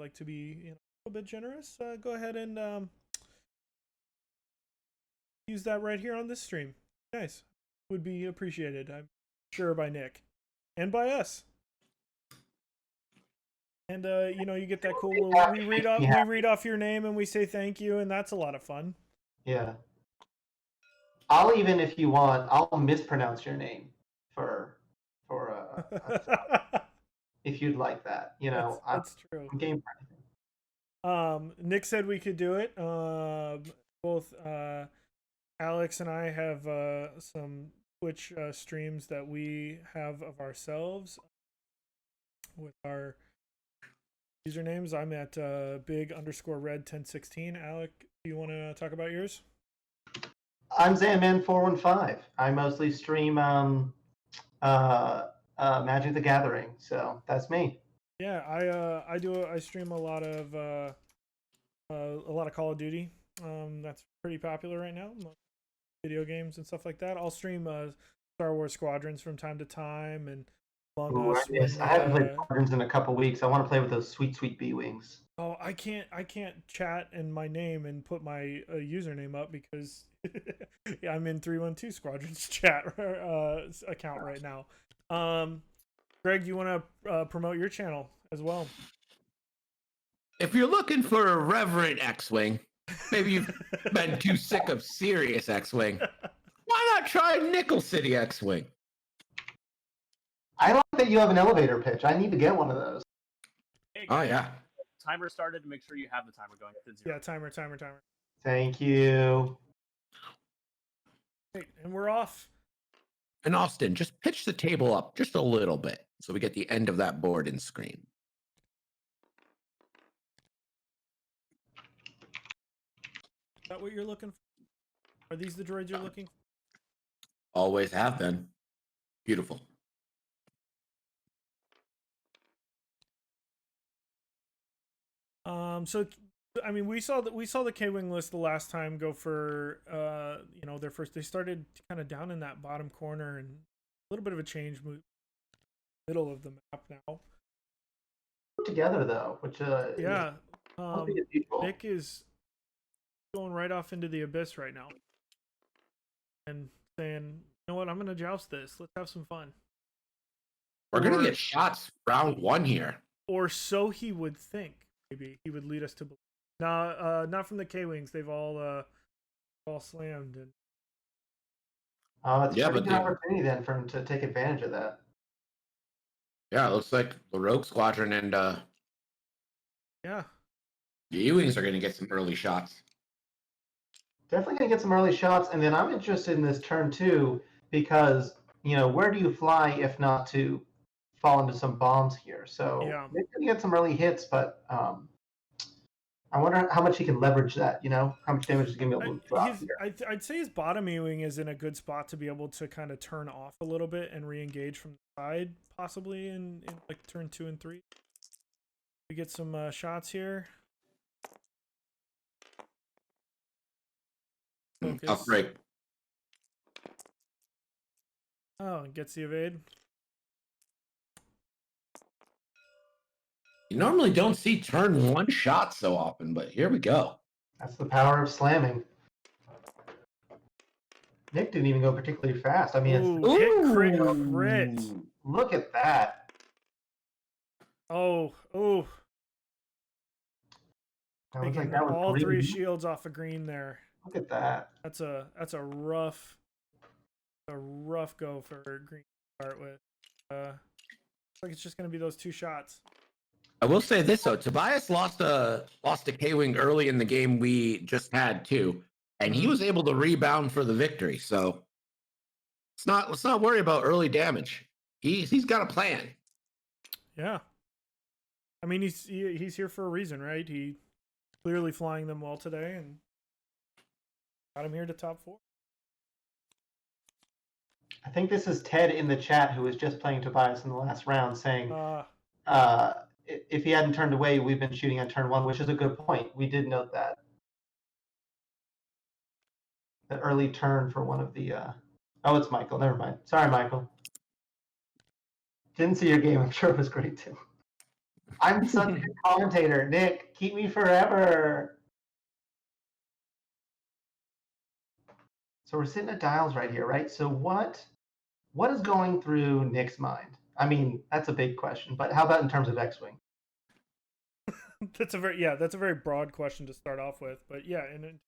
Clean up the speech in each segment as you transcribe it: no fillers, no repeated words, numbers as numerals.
like to be a little bit generous, go ahead and use that right here on this stream. Nice. Would be appreciated, I'm sure, by Nick and by us. And you get that cool little, we read off your name and we say thank you, and that's a lot of fun. Yeah. I'll even, if you want, I'll mispronounce your name for if you'd like that. That's true. I'm game for anything. Nick said we could do it. Both Alex and I have some Twitch streams that we have of ourselves with our usernames. I'm at big_red1016. Alek, do you want to talk about yours? I'm Zanman415. I mostly stream Magic the Gathering, so that's me. Yeah, I stream a lot of Call of Duty. That's pretty popular right now. Video games and stuff like that. I'll stream Star Wars Squadrons from time to time, and Among Us. Yes, I haven't played Squadrons in a couple weeks. I want to play with those sweet B-wings. Oh, I can't chat in my name and put my username up because I'm in 312 Squadrons chat account right now. Greg, you want to promote your channel as well? If you're looking for a reverent X-Wing, maybe you've been too sick of serious X-Wing, why not try Nickel City X-Wing? I don't think you have an elevator pitch. I need to get one of those. Hey, oh, yeah. Timer started. Make sure you have the timer going to 0. Yeah, timer. Thank you. Hey, and we're off. And Austin, just pitch the table up just a little bit so we get the end of that board in screen. Is that what you're looking for? Are these the droids you're looking for? Always have been. Beautiful. So I mean, we saw the K-Wing list the last time go for their first. They started kind of down in that bottom corner, and a little bit of a change middle of the map now. Together though, which yeah, Nick is going right off into the abyss right now, and saying, "You know what? I'm gonna joust this. Let's have some fun." We're gonna get shots round 1 here, or so he would think. Maybe he would lead us to believe. No, not from the K-Wings. They've all slammed. And it's a pretty good opportunity then for him to take advantage of that. Yeah, it looks like the Rogue Squadron and yeah, the E-Wings are going to get some early shots. Definitely going to get some early shots, and then I'm interested in this turn too because where do you fly if not to fall into some bombs here? So yeah, maybe he get some early hits, but I wonder how much he can leverage that. How much damage is going to be able to drop here. I'd say his bottom E-Wing is in a good spot to be able to kind of turn off a little bit and re-engage from the side, possibly in like turn 2 and 3. We get some shots here. Focus. Tough break. Oh, gets the evade. You normally don't see turn 1 shots so often, but here we go. That's the power of slamming. Nick didn't even go particularly fast. I mean, it's crit. Look at that. Oh. Like that was all green. 3 shields off of green there. Look at that. That's a rough go for green to start with. Looks like it's just gonna be those 2 shots. I will say this though, Tobias lost a K-Wing early in the game we just had too, and he was able to rebound for the victory. So let's not worry about early damage. He's got a plan. Yeah, I mean he's here for a reason, right? He clearly flying them well today and got him here to top 4. I think this is Ted in the chat who was just playing Tobias in the last round saying if he hadn't turned away, we've been shooting on turn 1, which is a good point. We did note that. The early turn for one of the... Oh, it's Michael. Never mind. Sorry, Michael. Didn't see your game. I'm sure it was great, too. I'm such a good commentator. Nick, keep me forever. So we're sitting at dials right here, right? So what is going through Nick's mind? I mean, that's a big question, but how about in terms of X-Wing? That's a very broad question to start off with, but yeah, and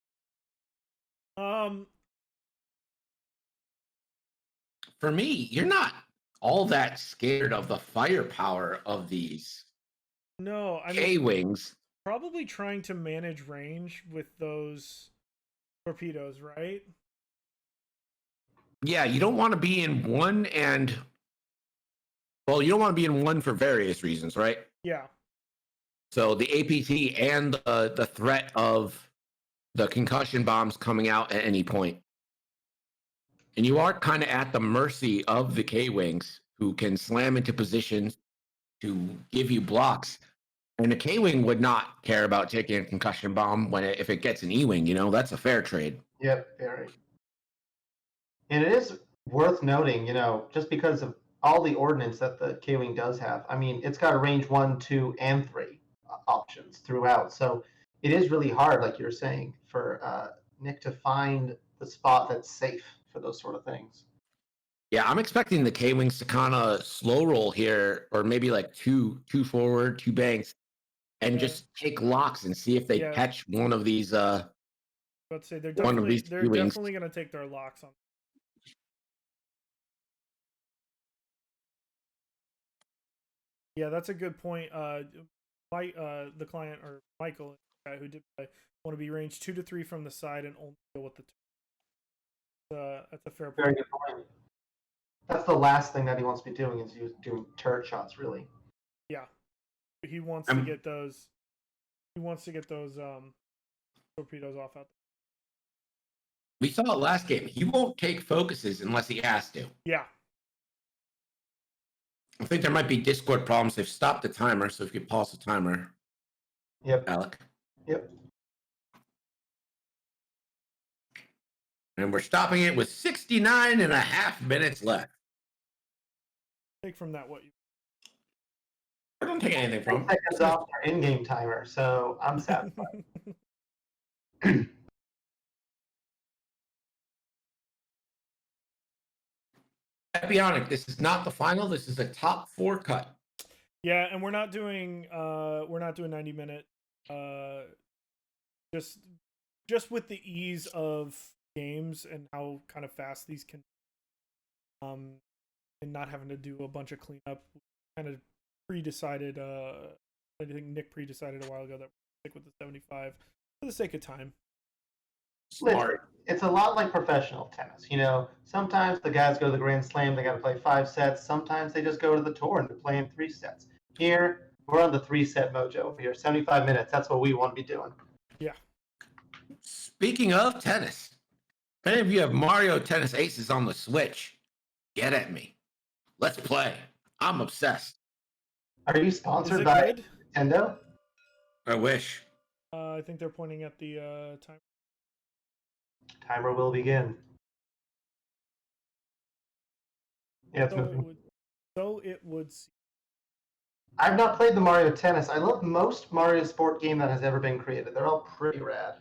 For me, you're not all that scared of the firepower of these no, I mean K-wings. probably trying to manage range with those torpedoes, right? Yeah, you don't want to be in one, and well, you don't want to be in one for various reasons, right? Yeah. So the APT and the threat of the concussion bombs coming out at any point. And you are kind of at the mercy of the K-wings, who can slam into positions to give you blocks. And the K-wing would not care about taking a concussion bomb if it gets an E-wing. That's a fair trade. Yep, very. And it is worth noting, just because of all the ordnance that the K-wing does have. I mean, it's got a range 1, 2, and 3 options throughout. So it is really hard, like you're saying, for Nick to find the spot that's safe for those sort of things. Yeah, I'm expecting the K-wings to kind of slow roll here, or maybe like two forward, two banks, and just take locks and see if they catch one of these. Let's say they're definitely going to take their locks on. Yeah, that's a good point. The client or Michael, the guy who did play, want to be range 2 to 3 from the side and only deal with the two. That's a fair point. Very good point. That's the last thing that he wants to be doing is doing turret shots, really. Yeah, he wants to get those. He wants to get those torpedoes off out there. We saw it last game. He won't take focuses unless he has to. Yeah. I think there might be Discord problems. They've stopped the timer, so if you pause the timer. Yep. Alek. Yep. And we're stopping it with 69 and a half minutes left. Take from that what you... I don't take anything from. Seconds off our in-game timer, so I'm satisfied. Epionic, this is not the final. This is a top 4 cut. Yeah, and we're not doing 90-minute. Just with the ease of games and how kind of fast these can, and not having to do a bunch of cleanup. Kind of pre-decided. I think Nick pre-decided a while ago that we're stick with the 75 for the sake of time. Smart. It's a lot like professional tennis. Sometimes the guys go to the Grand Slam, they got to play 5 sets. Sometimes they just go to the tour and they're playing 3 sets. Here, we're on the 3-set mojo over here. 75 minutes. That's what we want to be doing. Yeah. Speaking of tennis, if any of you have Mario Tennis Aces on the Switch, get at me. Let's play. I'm obsessed. Are you sponsored by Nintendo? I wish. I think they're pointing at the time. Timer will begin. Yeah, it's moving. So it would seem. I've not played the Mario Tennis. I love most Mario Sport game that has ever been created. They're all pretty rad.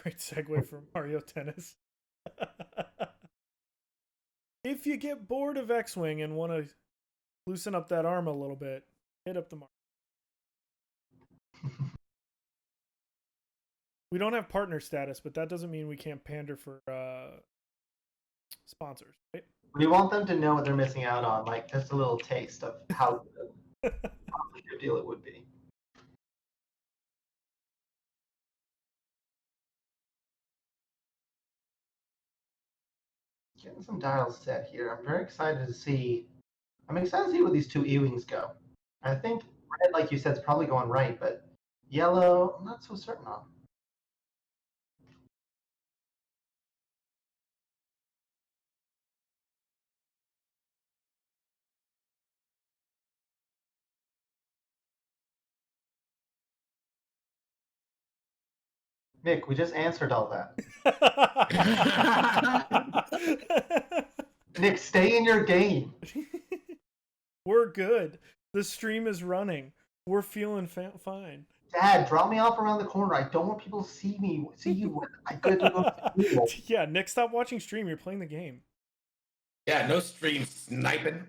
Great segue from Mario Tennis. If you get bored of X-Wing and want to loosen up that arm a little bit, hit up the Mario. We don't have partner status, but that doesn't mean we can't pander for sponsors, right? We want them to know what they're missing out on, like just a little taste of how good a deal it would be. Getting some dials set here. I'm very excited to see. I'm excited to see where these 2 E-wings go. I think red, like you said, is probably going right, but yellow, I'm not so certain on. Nick, we just answered all that. Nick, stay in your game. We're good. The stream is running. We're feeling fine. Dad, drop me off around the corner. I don't want people to see you when I go to school. Yeah, Nick, stop watching stream. You're playing the game. Yeah, no stream sniping.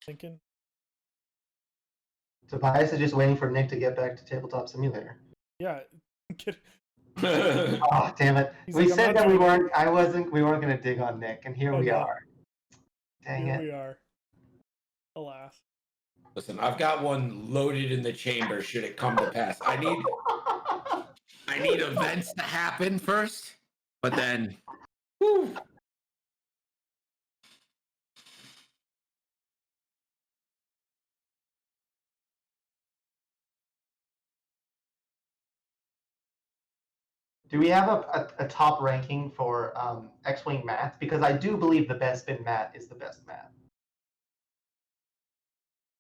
Thinking. Tobias is just waiting for Nick to get back to Tabletop Simulator. Yeah. Oh, damn it. He's We like, said that we weren't going to dig on Nick, and here we are. Dang Here it. we are. Alas. Listen, I've got one loaded in the chamber should it come to pass. I need events to happen first, but then whew. Do we have a top ranking for X-Wing math? Because I do believe the best bin math is the best math.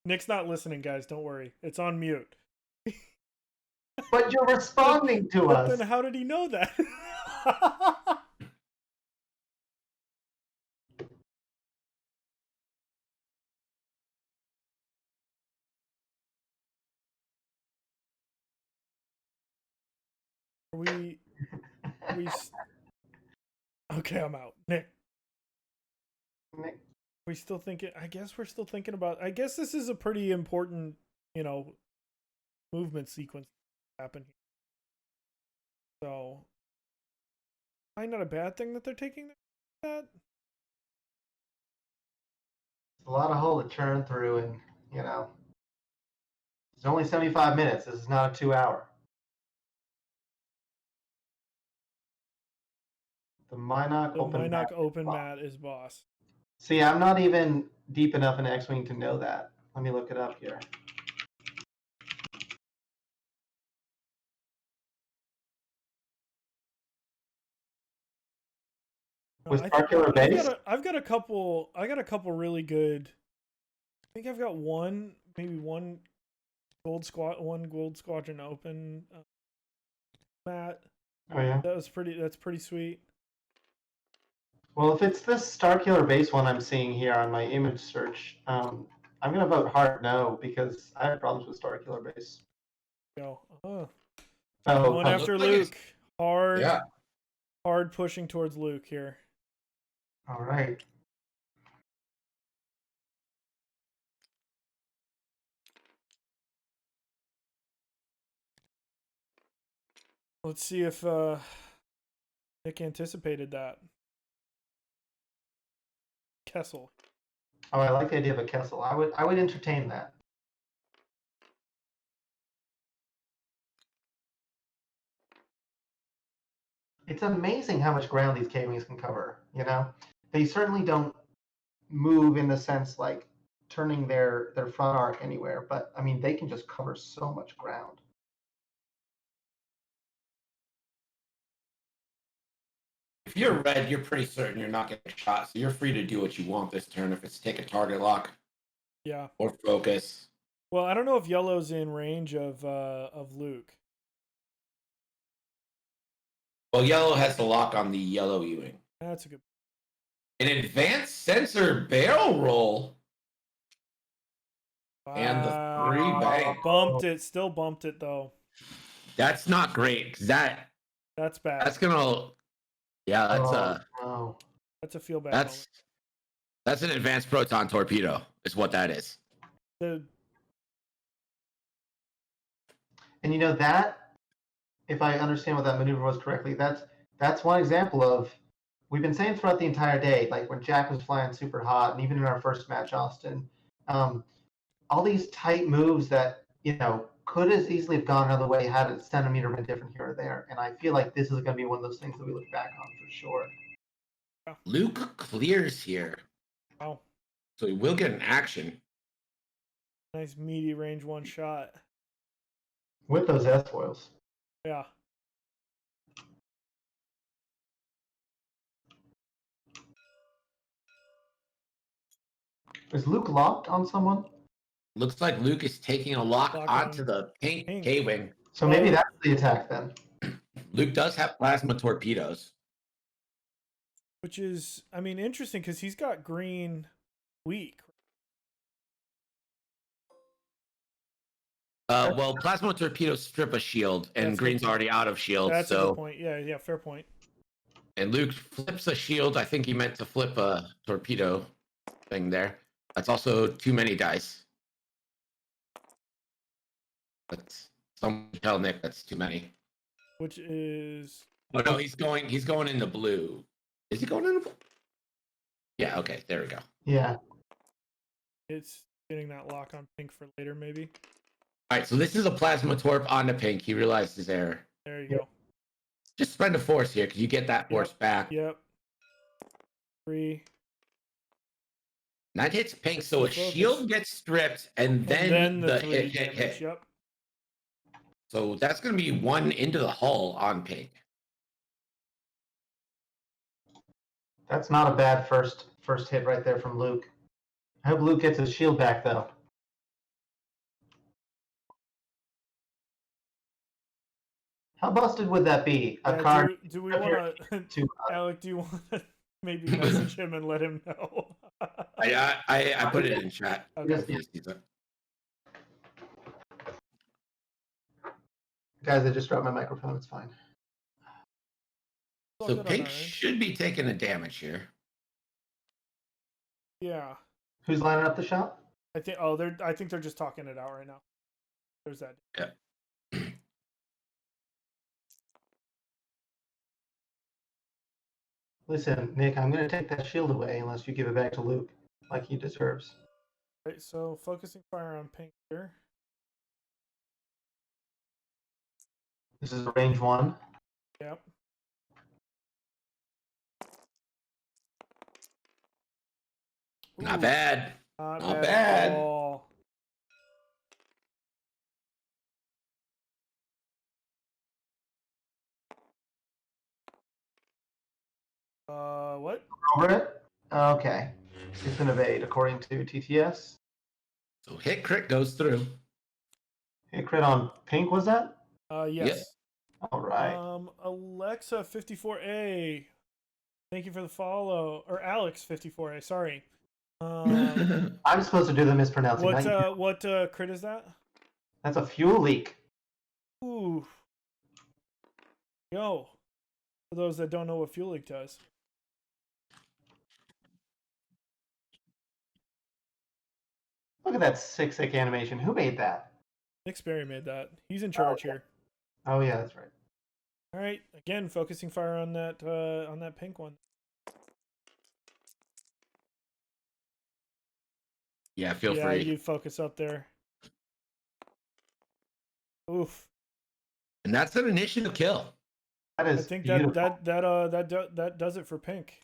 Nick's not listening, guys. Don't worry. It's on mute. But you're responding to But us. then how did he know that? we Okay, I'm out. Nick. Nick. We still thinking I guess we're still thinking about I guess this is a pretty important, movement sequence happen here. So probably not a bad thing that they're taking that. It's a lot of hole to churn through, and it's only 75 minutes. This is not a 2-hour. The Minok open mat is boss. See, I'm not even deep enough in X-Wing to know that. Let me look it up here. Was Starkiller base? I've got a couple really good. I think I've got one gold squadron open mat. Oh yeah. That's pretty sweet. Well, if it's this Starkiller base one I'm seeing here on my image search, I'm gonna vote hard no because I have problems with Starkiller base. Go. Oh, Going after Luke. Hard pushing towards Luke here. All right. Let's see if Nick anticipated that. Kessel. Oh, I like the idea of a Kessel. I would entertain that. It's amazing how much ground these K-Wings can cover, They certainly don't move in the sense like turning their front arc anywhere, but I mean they can just cover so much ground. If you're red, you're pretty certain you're not getting shot, so you're free to do what you want this turn. If it's take a target lock, yeah, or focus. Well, I don't know if yellow's in range of Luke. Well, yellow has the lock on the yellow Ewing. That's a good. An advanced sensor barrel roll. Wow. And the 3 bang. Bumped it. Still bumped it though. That's not great. That's bad. That's gonna. Yeah, that's That's a feel bad. That's an advanced proton torpedo. Is what that is. And that, if I understand what that maneuver was correctly, that's one example of. We've been saying throughout the entire day, like when Jack was flying super hot, and even in our first match, Austin, all these tight moves that could as easily have gone another way had a centimeter been different here or there. And I feel like this is going to be one of those things that we look back on for sure. Luke clears here. Oh. So he will get an action. Nice meaty range one shot. With those S-foils. Yeah. Is Luke locked on someone? Looks like Luke is taking a lock Lock onto on the pink pink. K-Wing. So maybe that's the attack then. Luke does have plasma torpedoes. which is, I mean, interesting because he's got green weak. Well, plasma torpedoes strip a shield, and That's Green's good. already out of shield. That's a so good point. Yeah, fair point. And Luke flips a shield. I think he meant to flip a torpedo thing there. That's also too many dice. That's some tell Nick that's too many. Which is Oh no, he's going in the blue. Is he going in the blue? Yeah, okay, there we go. Yeah. it's getting that lock on pink for later, maybe. Alright, so this is a plasma torp on the pink. He realized his error. There you go. Just spend a force here because you get that force back. Yep. 3. That hits pink, so a Focus. shield gets stripped, and then the 3 hit. damage. Yep. So that's going to be 1 into the hull on pink. That's not a bad first hit right there from Luke. I hope Luke gets his shield back though. How busted would that be? A Yeah, card do we want to, to Alec? Do you want to maybe message him and let him know? I put it in chat. Okay. Guys, I just dropped my microphone. It's fine. All So good on pink our end. should be taking a damage here. Yeah, Who's lining up the shot? I think. Oh, I think they're just talking it out right now. There's that. Yeah. Listen, Nick, I'm going to take that shield away unless you give it back to Luke like he deserves. Right, so focusing fire on pink here. This is range 1. Yep. Not Ooh, bad. Not Not bad. bad. At all. What? Over it? Okay. It's an evade according to TTS. So hit crit goes through. Hit crit on pink, was that? Yes. All right. Alexa 54A. Thank you for the follow. Or Alex 54A, sorry. I'm supposed to do the mispronouncing. not you. What crit is that? That's a fuel leak. Ooh. Yo. For those that don't know what fuel leak does. Look at that sick animation. Who made that? Nick Sperry made that. He's in charge here. Oh yeah, that's right. All right. Again, focusing fire on that pink one. Yeah, feel Yeah, free. you focus up there. Oof. And that's an initiative kill. That I is think beautiful. that does it for pink.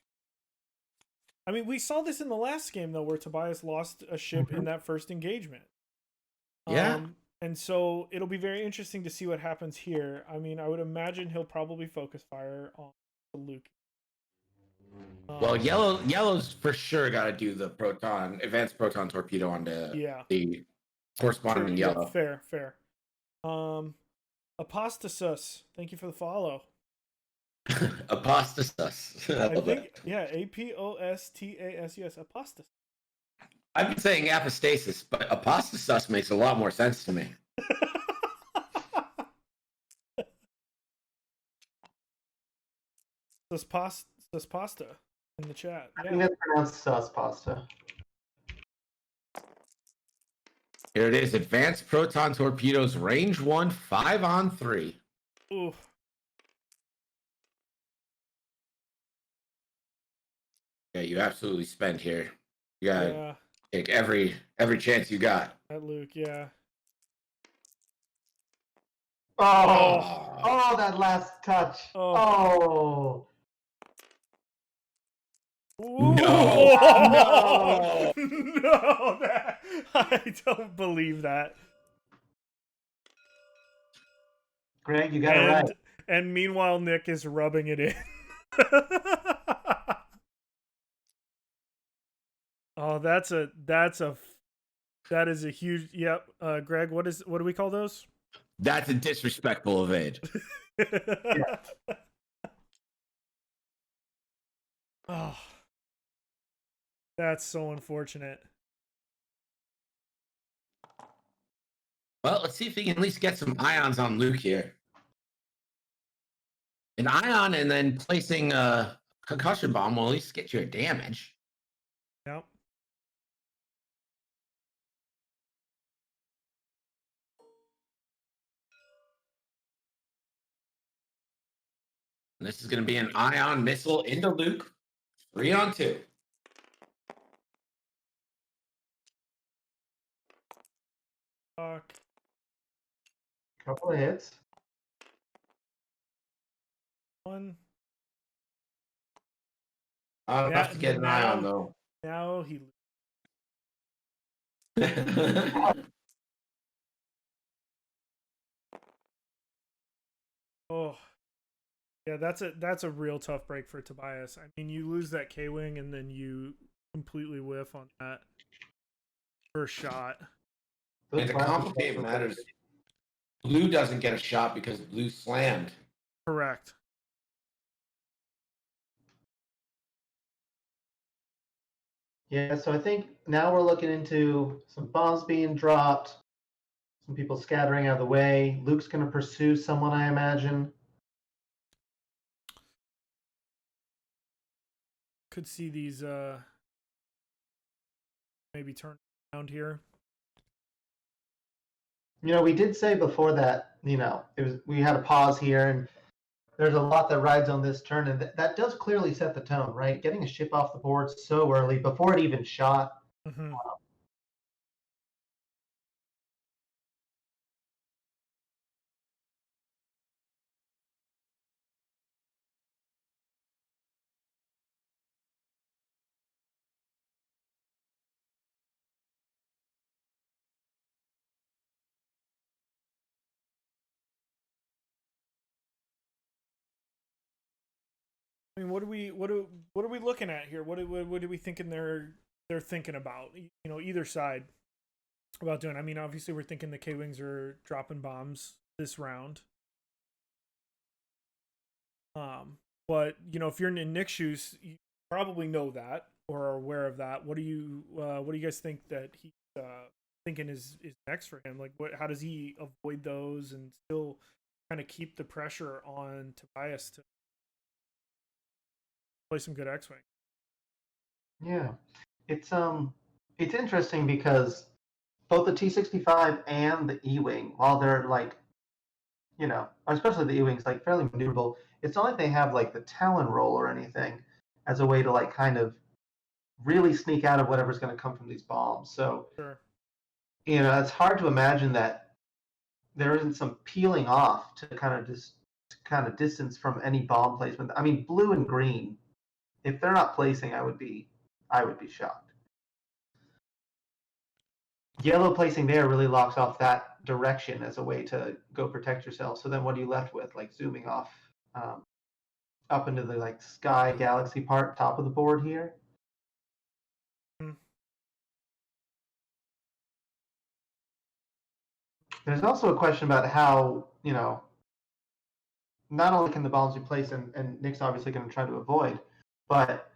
I mean, we saw this in the last game though, where Tobias lost a ship in that first engagement. Yeah. And so it'll be very interesting to see what happens here. I mean, I would imagine he'll probably focus fire on Luke. Well, yellow's for sure got to do the advanced proton torpedo on the corresponding Yeah, yellow. fair. Apostasus, thank you for the follow. Apostasus. I I love think, it. yeah, APOSTASUS, apostasus. I've been saying apostasis, but apostasus makes a lot more sense to me. Sus pasta in the chat. I Yeah. think that's pronounced sus pasta. Here it is. Advanced proton torpedoes, range 1, 5-on-3. Ooh. Yeah, you absolutely spend here. You gotta Yeah, take every chance you got. that Luke, yeah. Oh, that last touch. Oh. Ooh. No. No, I don't believe that. Greg, you got it right. And meanwhile, Nick is rubbing it in. Oh, that's a That is a huge. Yep. Greg, what do we call those? That's a disrespectful evade. Oh, that's so unfortunate. Well, let's see if he can at least get some ions on Luke here. An ion and then placing a concussion bomb will at least get you a damage. Yep. And this is going to be an ion missile into Luke. 3-on-2. Fuck. Couple of hits. One. Not enough to get an ion, though. Now he. Oh. Yeah, that's a real tough break for Tobias. I mean, you lose that K-Wing and then you completely whiff on that first shot. And to complicate matters, Blue doesn't get a shot because Blue slammed. Correct. Yeah, so I think now we're looking into some bombs being dropped, some people scattering out of the way. Luke's going to pursue someone, I imagine. Could see these maybe turn around here. You know, we did say before that, we had a pause here, and there's a lot that rides on this turn, and that does clearly set the tone, right? Getting a ship off the board so early before it even shot. Mm-hmm. I mean, what are we looking at here? What are we thinking they're thinking about? Either side about doing. I mean, obviously we're thinking the K-Wings are dropping bombs this round. But if you're in Nick's shoes, you probably know that or are aware of that. What do you guys think that he's thinking is next for him? Like, how does he avoid those and still kind of keep the pressure on Tobias to play some good X-Wing? Yeah, it's interesting because both the T-65 and the E-Wing, while they're like, especially the E-Wing's like fairly maneuverable, it's not like they have like the Talon roll or anything as a way to like kind of really sneak out of whatever's going to come from these bombs. So, Sure. It's hard to imagine that there isn't some peeling off to kind of distance from any bomb placement. I mean, blue and green, if they're not placing, I would be shocked. Yellow placing there really locks off that direction as a way to go protect yourself. So then what are you left with? Like zooming off up into the like sky galaxy part, top of the board here. Mm-hmm. There's also a question about how, not only can the bombs be placed, and Nick's obviously going to try to avoid, but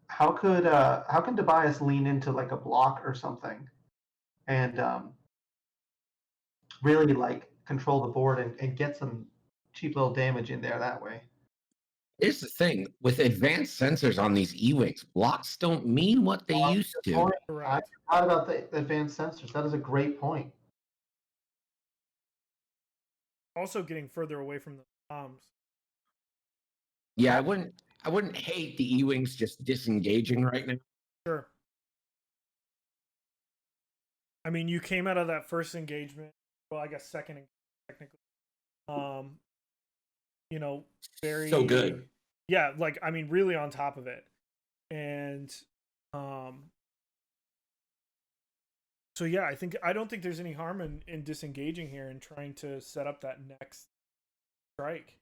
how can Tobias lean into like a block or something and really like control the board and get some cheap little damage in there that way? Here's the thing. With advanced sensors on these E-Wings, blocks don't mean what they used to. I forgot about the advanced sensors. That is a great point. Also getting further away from the bombs. Yeah, I wouldn't hate the E-Wings just disengaging right now. Sure. I mean, you came out of that first engagement. Well, I guess second, technically. Very so good. Yeah, like I mean, really on top of it, and so yeah, I don't think there's any harm in disengaging here and trying to set up that next strike.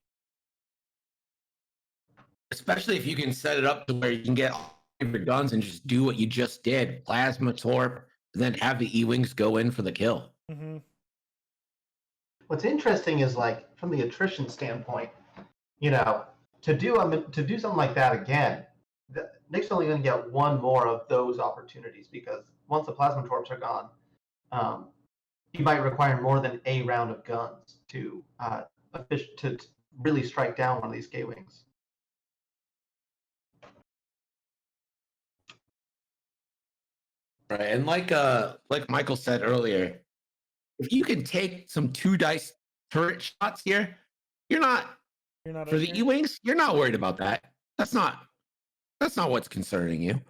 Especially if you can set it up to where you can get all of your guns and just do what you just did. Plasma torp, and then have the E-Wings go in for the kill. Mm-hmm. What's interesting is like from the attrition standpoint, you know, to do something like that again, Nick's only going to get one more of those opportunities because once the plasma torps are gone, you might require more than a round of guns to really strike down one of these K-Wings. Right, and like Michael said earlier, if you can take some 2 dice turret shots here, you're not for the E-Wings. You're not worried about that. That's not what's concerning you.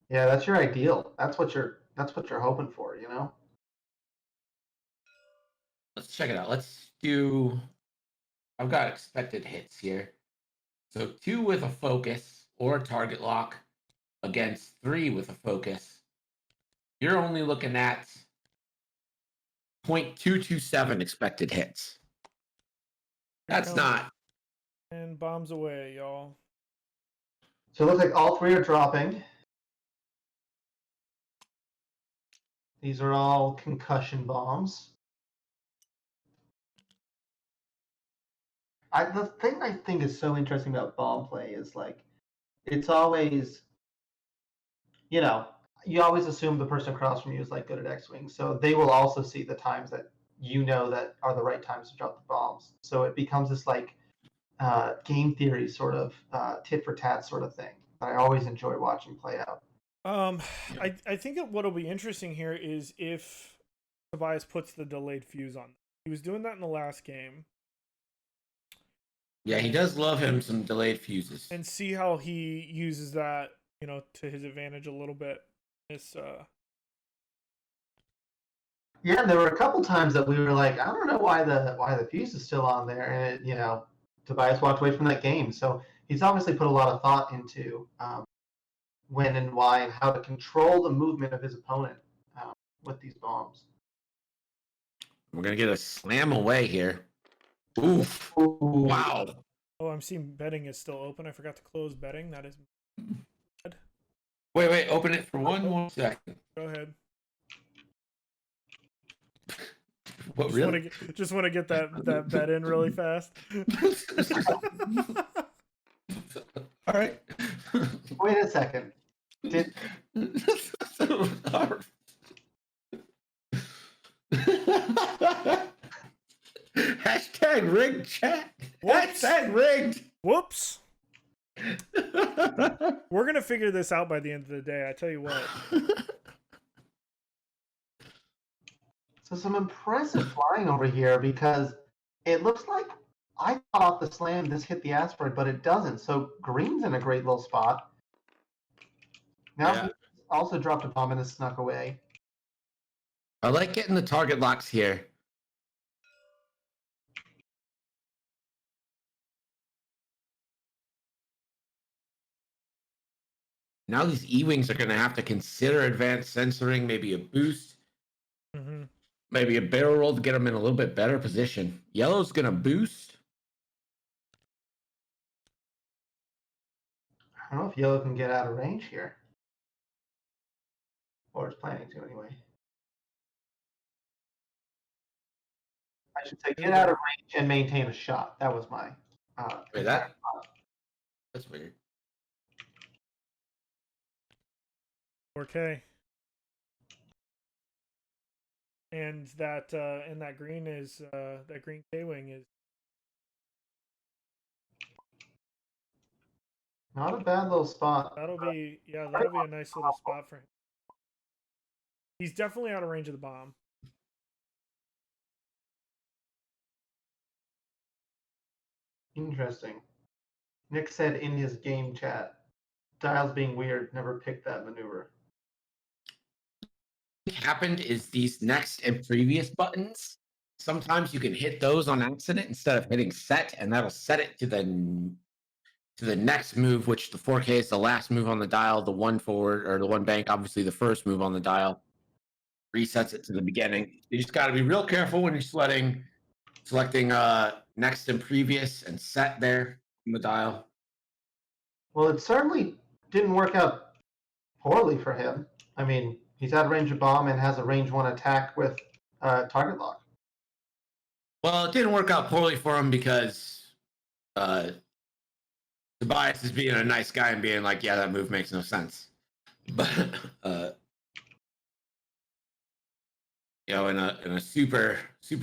Yeah, that's your ideal. That's what you're hoping for, you know. Let's check it out. Let's do. I've got expected hits here. So 2 with a focus or a target lock against 3 with a focus. You're only looking at 0.227 expected hits. That's not. And bombs away, y'all. So it looks like all 3 are dropping. These are all concussion bombs. The thing I think is so interesting about bomb play is like, it's always, you know, you always assume the person across from you is like good at X-Wing, so they will also see the times that you know that are the right times to drop the bombs. So it becomes this like game theory sort of tit for tat sort of thing that I always enjoy watching play out. I think that what'll be interesting here is if Tobias puts the delayed fuse on. He was doing that in the last game. Yeah, he does love him some delayed fuses. And see how he uses that, you know, to his advantage a little bit. Yeah, there were a couple times that we were like, I don't know why the fuse is still on there, and it, you know, Tobias walked away from that game. So he's obviously put a lot of thought into when and why and how to control the movement of his opponent with these bombs. We're gonna get a slam away here. Oof! Ooh. Wow! Oh, I'm seeing betting is still open. I forgot to close betting. That is bad. Wait! Open it for one more second. Go ahead. What really? Just want to get that bet in really fast. All right. Wait a second. Hashtag rigged chat. Whoops. Hashtag rigged. Whoops. We're gonna figure this out by the end of the day. I tell you what. So some impressive flying over here because it looks like I thought off the slam this hit the asteroid, but it doesn't. So Green's in a great little spot. Now he also dropped a bomb and has snuck away. I like getting the target locks here. Now these E-Wings are going to have to consider advanced censoring, maybe a boost, maybe a barrel roll to get them in a little bit better position. Yellow's going to boost. I don't know if Yellow can get out of range here. Or is planning to anyway. I should say get out of range and maintain a shot. That was my Wait, that's weird. 4K. And that green is that green K-Wing is not a bad little spot. That'll be a nice little spot for him. He's definitely out of range of the bomb. Interesting. Nick said in his game chat, Dials being weird, never picked that maneuver. What happened is these next and previous buttons, sometimes you can hit those on accident instead of hitting set, and that'll set it to the next move, which the 4K is the last move on the dial, the one forward or the one bank, obviously the first move on the dial. Resets it to the beginning. You just got to be real careful when you're selecting next and previous and set there on the dial. Well, it certainly didn't work out poorly for him. I mean, He's out of range of bomb and has a range 1 attack with target lock. Well, it didn't work out poorly for him because Tobias is being a nice guy and being like, yeah, that move makes no sense. But you know, in a super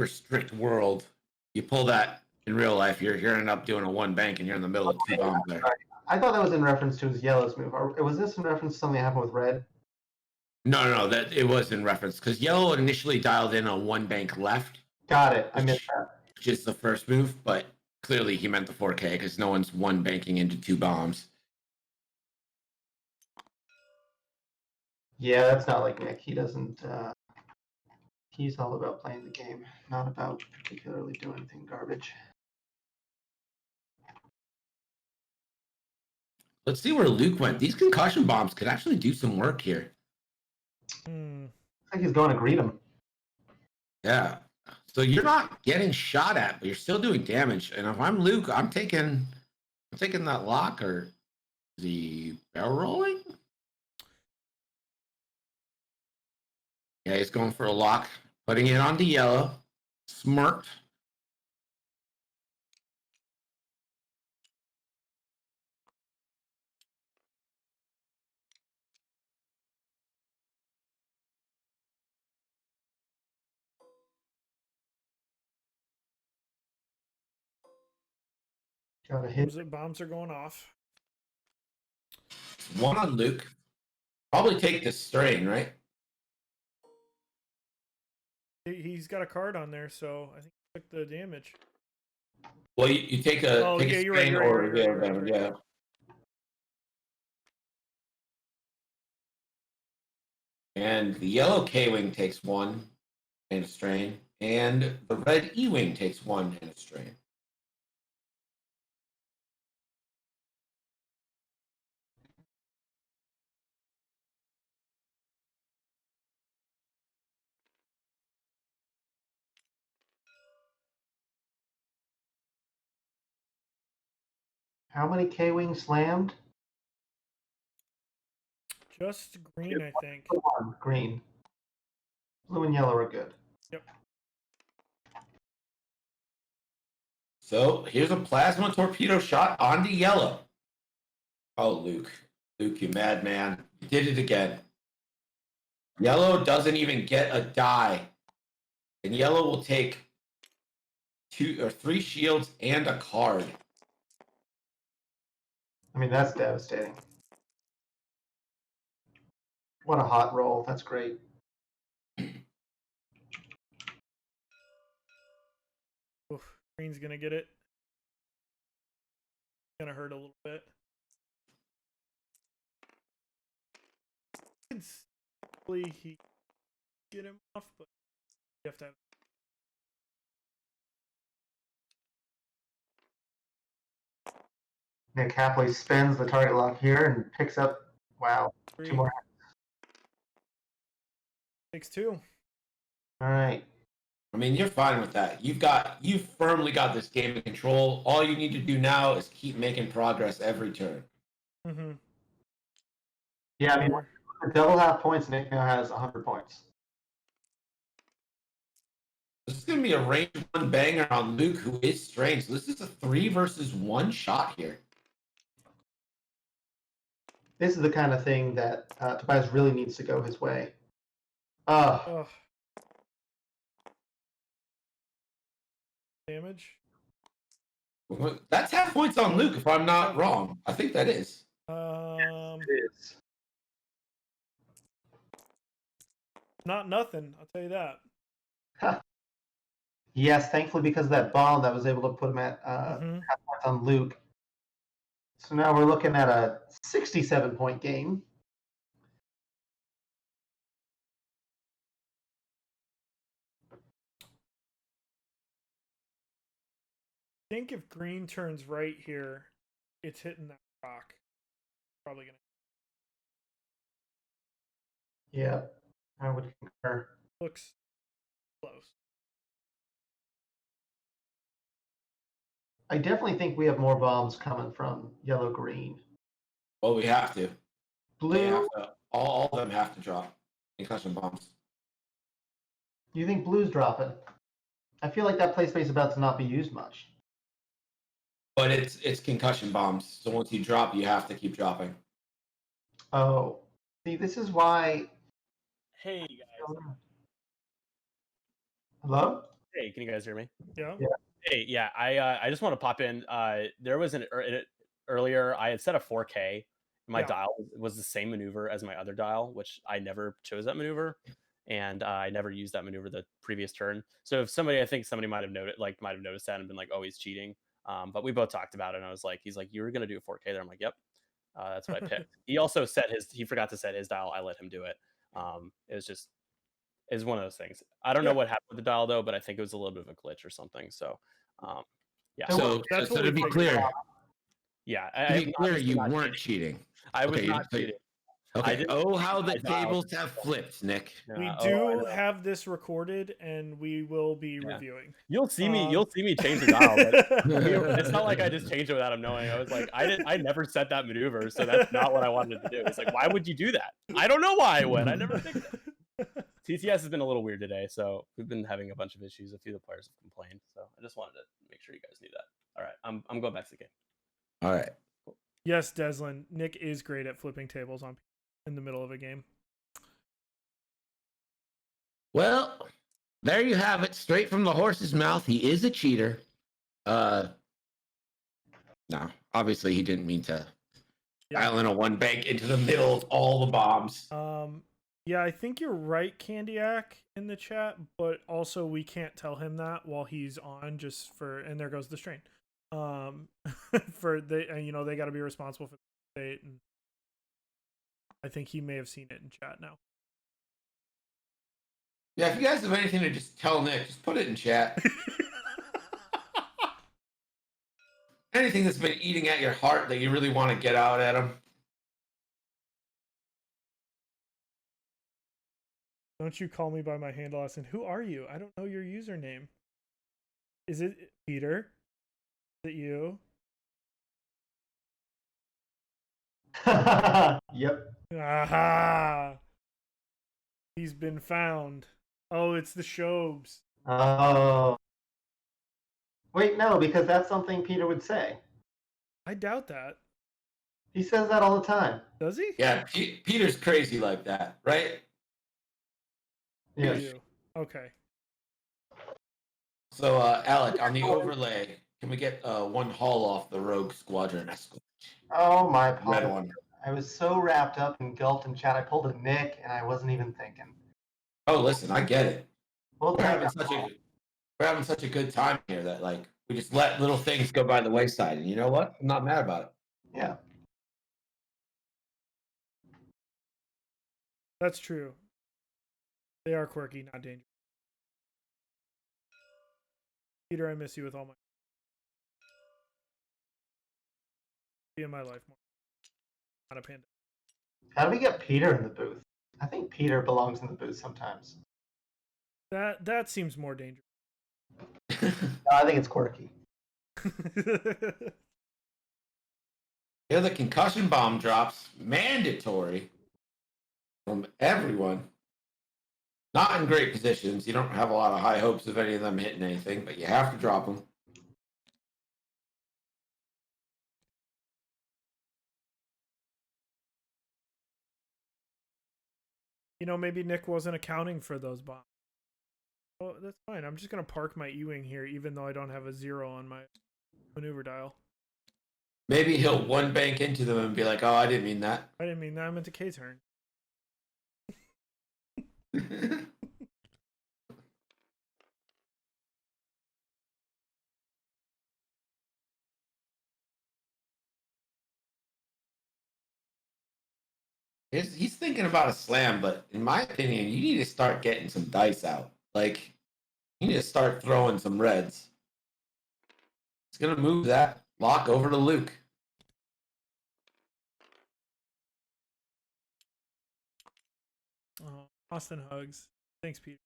strict world, you pull that in real life, you're ending up doing a 1 bank and you're in the middle of 2 bombs there. I thought that was in reference to his yellow's move. Or was this in reference to something that happened with red? No, that it was in reference because yellow initially dialed in a 1 bank left. Got it. I missed that. Which is the first move, but clearly he meant the 4K because no one's 1 banking into 2 bombs. Yeah, that's not like Nick. He doesn't. He's all about playing the game, not about particularly doing anything garbage. Let's see where Luke went. These concussion bombs could actually do some work here. I think he's going to greet him. Yeah. So you're not getting shot at, but you're still doing damage. And if I'm Luke, I'm taking that lock or the barrel rolling. Yeah, he's going for a lock, putting it onto yellow. Smart. Got a hit. Bombs are going off. 1 on Luke. Probably take this strain, right? He's got a card on there, so I think he took the damage. Well, you take a Oh, take yeah, a you're right, strain you're right, or you're right, you're right, damage, you're right. yeah. And the yellow K-Wing takes 1 and a strain, and the red E-Wing takes 1 and a strain. How many K-Wings slammed? Just green, I think. 1. Green. Blue and yellow are good. Yep. So here's a plasma torpedo shot onto yellow. Oh, Luke, you madman. You did it again. Yellow doesn't even get a die. And yellow will take 2 or 3 shields and a card. I mean, that's devastating. What a hot roll. That's great. Oof, green's gonna get it. Gonna hurt a little bit. Conceivably he get him off, but you have to have. Nick happily spends the target lock here and picks up, wow, 2 more. Takes 2. All right. I mean, you're fine with that. You've firmly got this game in control. All you need to do now is keep making progress every turn. Mm-hmm. Yeah, I mean, with double half points, Nick now has 100 points. This is going to be a range 1 banger on Luke, who is strange. So this is a 3 versus 1 shot here. This is the kind of thing that Tobias really needs to go his way. Damage. That's half points on Luke, if I'm not wrong. I think that is. It is. Not nothing. I'll tell you that. Yes, thankfully because of that bomb that was able to put him at half points on Luke. So now we're looking at a 67-point game. I think if green turns right here, it's hitting that rock. Probably gonna. Yeah, I would concur. Looks close. I definitely think we have more bombs coming from yellow-green. Well, we have to. Blue. All of them have to drop, concussion bombs. You think blue's dropping? I feel like that play space about to not be used much. But it's concussion bombs. So once you drop, you have to keep dropping. Oh, see, this is why. Hey guys. Hello? Hey, can you guys hear me? Yeah. Yeah. Hey, yeah, I just want to pop in. There was earlier I had set a 4K. My Yeah. dial was the same maneuver as my other dial, which I never chose that maneuver, and I never used that maneuver the previous turn. So if I think somebody might have noticed that and been like, oh, he's cheating. But we both talked about it, and I was like, he's like, you were gonna do a 4K there. I'm like, yep, that's what I picked. He also he forgot to set his dial. I let him do it. It was just is one of those things. I don't know Yeah. what happened with the dial though, but I think it was a little bit of a glitch or something. So, yeah. So, That's so what to we be figured clear, Yeah, to be clear, obviously you not weren't cheating. cheating. I was Okay, not so- cheating. I Okay. didn't Oh, change how the my dial. tables have flipped, Nick. We Yeah, do I know. have this recorded, and we will be Yeah. reviewing. You'll see me change the dial, but it's not like I just changed it without him knowing. I was like, I never set that maneuver, so that's not what I wanted to do. It's like, why would you do that? I don't know why I would. I never think that. TTS has been a little weird today, so we've been having a bunch of issues. A few of the players have complained, so I just wanted to make sure you guys knew that. All right, I'm going back to the game. All right. Yes, Deslin. Nick is great at flipping tables in the middle of a game. Well, there you have it, straight from the horse's mouth. He is a cheater. No, obviously he didn't mean to dial in a one bank into the middle of all the bombs. Yeah, I think you're right, Candiac, in the chat, but also we can't tell him that while he's on, and there goes the strain. For they got to be responsible for the state, and I think he may have seen it in chat now. Yeah, if you guys have anything to just tell Nick, just put it in chat. Anything that's been eating at your heart that you really want to get out at him. Don't you call me by my handle, Austin. Who are you? I don't know your username. Is it Peter? Is it you? Yep. Aha! He's been found. Oh, it's the Shobes. Oh. Wait, no, because that's something Peter would say. I doubt that. He says that all the time. Does he? Yeah, Peter's crazy like that, right? Yeah. You. Okay. So, Alek, on the overlay, can we get one haul off the Rogue Squadron? Oh, my Red apologies. one. I was so wrapped up in Gulp and chat, I pulled a Nick, and I wasn't even thinking. Oh, listen, I get it. We'll We're take having such a good time here that like we just let little things go by the wayside, and you know what? I'm not mad about it. Yeah. That's true. They are quirky, not dangerous. Peter, I miss you with all my... Be in my life more. Not a panda. How do we get Peter in the booth? I think Peter belongs in the booth sometimes. That seems more dangerous. No, I think it's quirky. Here the concussion bomb drops, mandatory from everyone. Not in great positions. You don't have a lot of high hopes of any of them hitting anything, but you have to drop them. Maybe Nick wasn't accounting for those bombs. Oh, that's fine. I'm just going to park my E-Wing here, even though I don't have a 0 on my maneuver dial. Maybe he'll one bank into them and be like, oh, I didn't mean that. I didn't mean that. I meant to K-turn. He's thinking about a slam, but in my opinion, you need to start getting some dice out. Like, you need to start throwing some reds. It's going to move that lock over to Luke. Austin hugs. Thanks, Peter.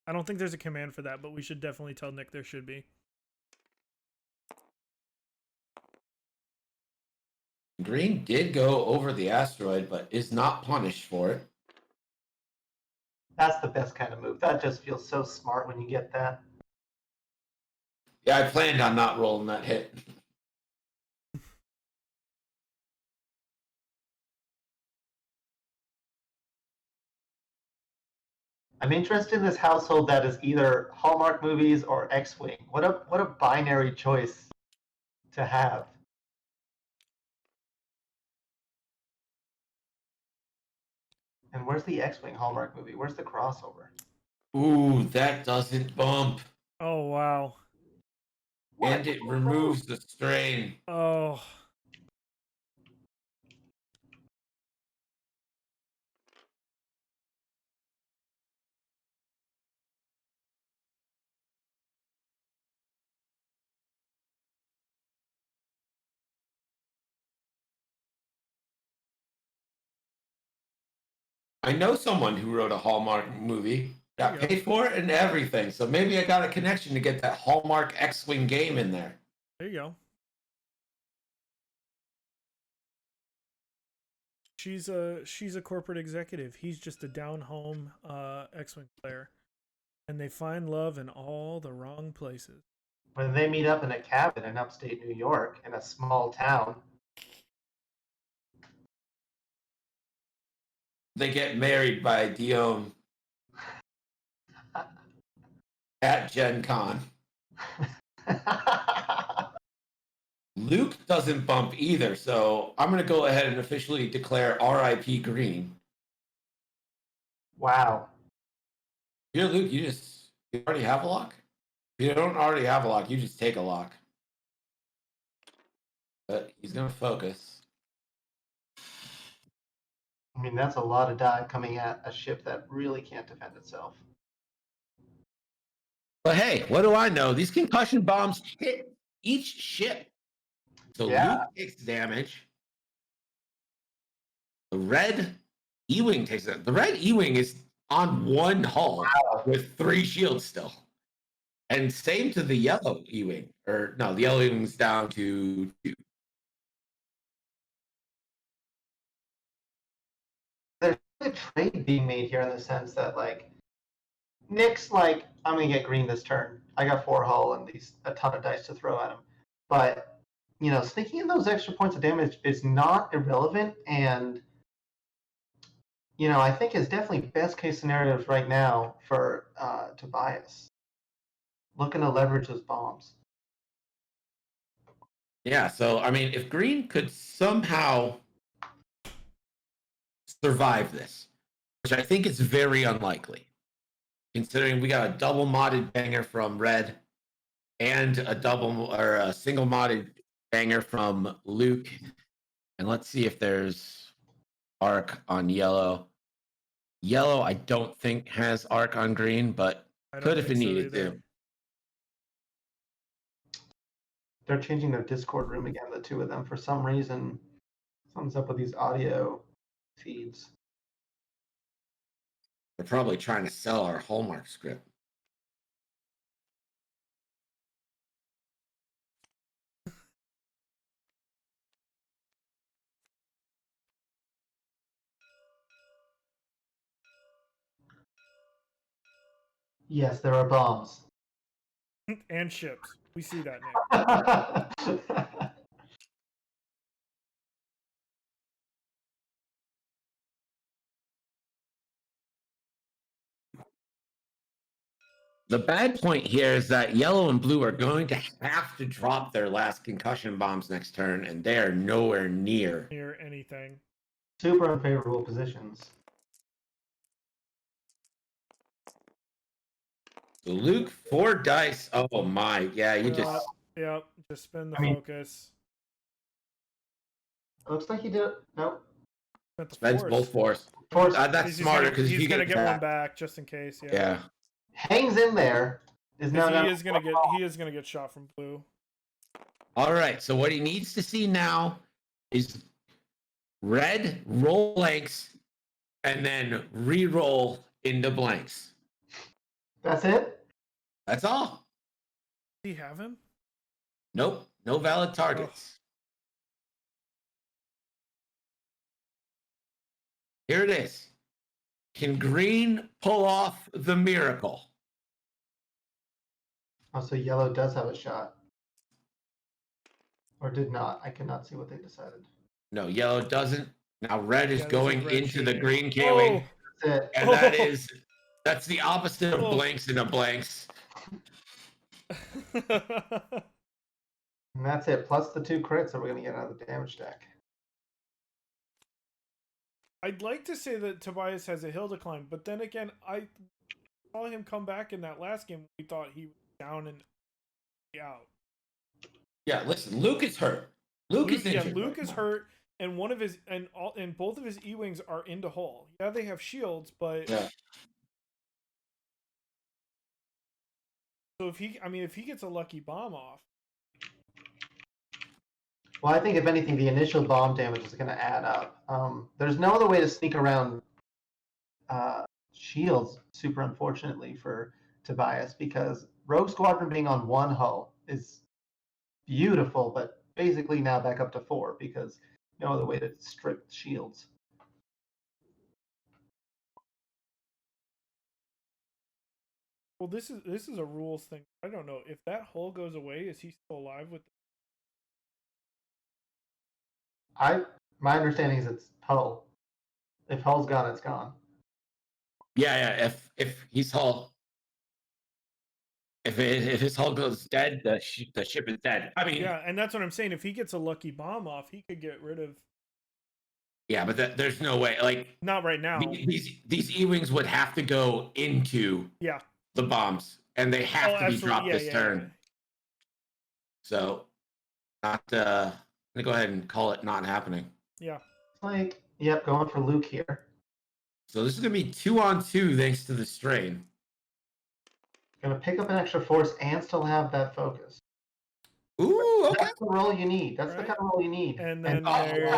I don't think there's a command for that, but we should definitely tell Nick there should be. Green did go over the asteroid, but is not punished for it. That's the best kind of move. That just feels so smart when you get that. Yeah, I planned on not rolling that hit. I'm interested in this household that is either Hallmark movies or X-Wing. What a binary choice to have. And where's the X-Wing Hallmark movie? Where's the crossover? Ooh, that doesn't bump. Oh wow. And it removes the strain. Oh. I know someone who wrote a Hallmark movie, got There you paid for it and everything. So maybe I got a connection to get that Hallmark X-Wing game in there. There you go. She's a corporate executive. He's just a down home X-Wing player. And they find love in all the wrong places. When they meet up in a cabin in upstate New York in a small town. They get married by Dion at Gen Con. Luke doesn't bump either, so I'm going to go ahead and officially declare RIP Green. Wow. Here, Luke, you already have a lock? If you don't already have a lock, you just take a lock. But he's going to focus. I mean, that's a lot of die coming at a ship that really can't defend itself. But hey, what do I know? These concussion bombs hit each ship. So Yeah. Luke takes damage. The red E-Wing takes it. The red E-Wing is on one hull with 3 shields still. And same to the yellow E-Wing. Or no, the yellow E-Wing's down to 2. There's a trade being made here in the sense that, like, Nick's like, I'm going to get green this turn. I got 4 hull and a ton of dice to throw at him. But, you know, sneaking in those extra points of damage is not irrelevant. And, you know, I think is definitely best case scenarios right now for Tobias. Looking to leverage those bombs. Yeah, so I mean, if Green could somehow survive this, which I think is very unlikely, considering we got a double modded banger from Red and a single modded banger from Luke. And let's see if there's arc on yellow. Yellow, I don't think has arc on green, but could if it needed to. They're changing their Discord room again, the two of them. For some reason, something's up with these audio feeds. They're probably trying to sell our Hallmark script. Yes, there are bombs. And ships. We see that, Nick. The bad point here is that yellow and blue are going to have to drop their last concussion bombs next turn, and they are nowhere near anything. Super unfavorable positions. So Luke, 4 dice. Oh my, yeah, you just. Yep, just spin the focus. Looks like he did. Nope. Spends both force. Force. That's smarter because he's you gonna get one back just in case. Yeah. Hangs in there. He is gonna get shot from blue. All right. So what he needs to see now is red roll blanks and then re-roll into blanks. That's it. That's all. Do you have him? Nope. No valid targets. Here it is. Can green pull off the miracle? Oh, so yellow does have a shot. Or did not. I cannot see what they decided. No, yellow doesn't. Now red is Yeah, this is going red into the cheating. green K-wing. That's it. And that's the opposite of Oh. blanks and a blanks. And that's it. Plus the 2 crits that we're going to get out of the damage deck. I'd like to say that Tobias has a hill to climb, but then again, I saw him come back in that last game. We thought he was down and out. Yeah, listen, Luke is hurt. Luke is injured. Yeah, Luke right is now. hurt, and one of his and both of his E-wings are into hull. Yeah, they have shields, but Yeah. so if he gets a lucky bomb off. Well, I think if anything, the initial bomb damage is going to add up. There's no other way to sneak around shields, super unfortunately for Tobias, because Rogue Squadron being on 1 hull is beautiful, but basically now back up to 4 because no other way to strip shields. Well, this is a rules thing. I don't know if that hull goes away. Is he still alive with? My understanding is it's hull. If hull's gone, it's gone. Yeah. If he's hull, if his hull goes dead, the ship is dead. I mean, Yeah, and that's what I'm saying. If he gets a lucky bomb off, he could get rid of. yeah, but there's no way. Like, Not right now. these E-wings would have to go into the bombs, and they have to be dropped this turn. So, not gonna go ahead and call it not happening. Yeah. Like, yep, going for Luke here. So this is gonna be 2-on-2 thanks to the strain. Gonna pick up an extra force and still have that focus. Ooh, okay. That's the roll you need. That's the kind of roll you need. And then oh, there's the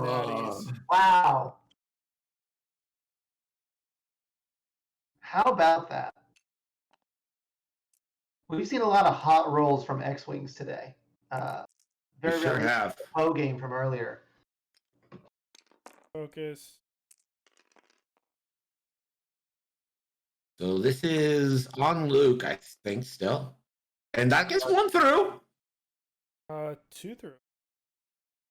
natties. wow. How about that? We've seen a lot of hot rolls from X-Wings today. We sure have. The Poe game from earlier. Focus. So this is on Luke, I think, still. And that gets 1 through. 2 through.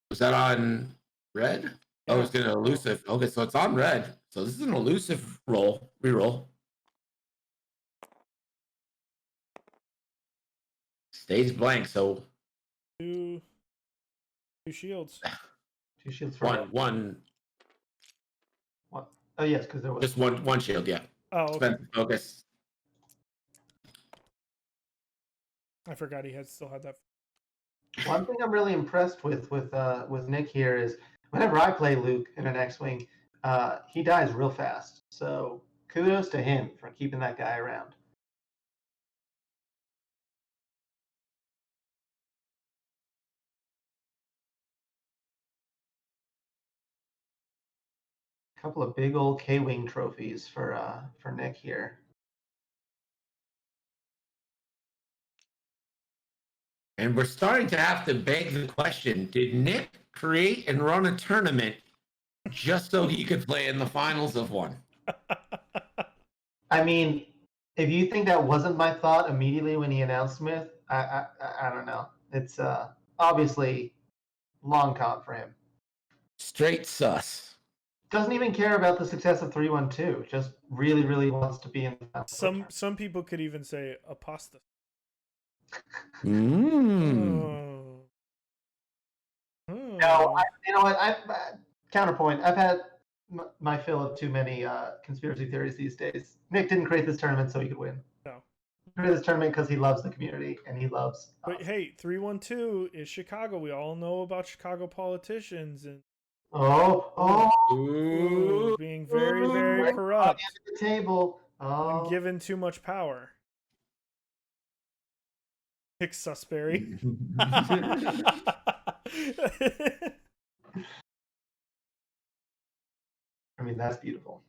Was that on red? Yeah. Oh, it's gonna elusive. Okay, so it's on red. So this is an elusive roll. Reroll. Stays blank, so 2 shields. 2 shields for one. What? Oh yes, because there was Just one shield, yeah. Oh, okay. Spend focus. I forgot he still had that. One thing I'm really impressed with Nick here is whenever I play Luke in an X-wing, he dies real fast. So kudos to him for keeping that guy around. A couple of big old K-wing trophies for Nick here. And we're starting to have to beg the question, did Nick create and run a tournament just so he could play in the finals of one? I mean, if you think that wasn't my thought immediately when he announced Smith, I don't know. It's obviously long con for him. Straight sus. Doesn't even care about the success of 3-1-2. Just really, really wants to be in the final. Some people could even say apostasy. Mm. No, you know what? Counterpoint. I've had my fill of too many conspiracy theories these days. Nick didn't create this tournament so he could win. No. He created this tournament because he loves the community and he loves. But hey, 3-1-2 is Chicago. We all know about Chicago politicians and being very, very corrupt. The table. When given too much power. Pick Sperry. I mean, that's beautiful.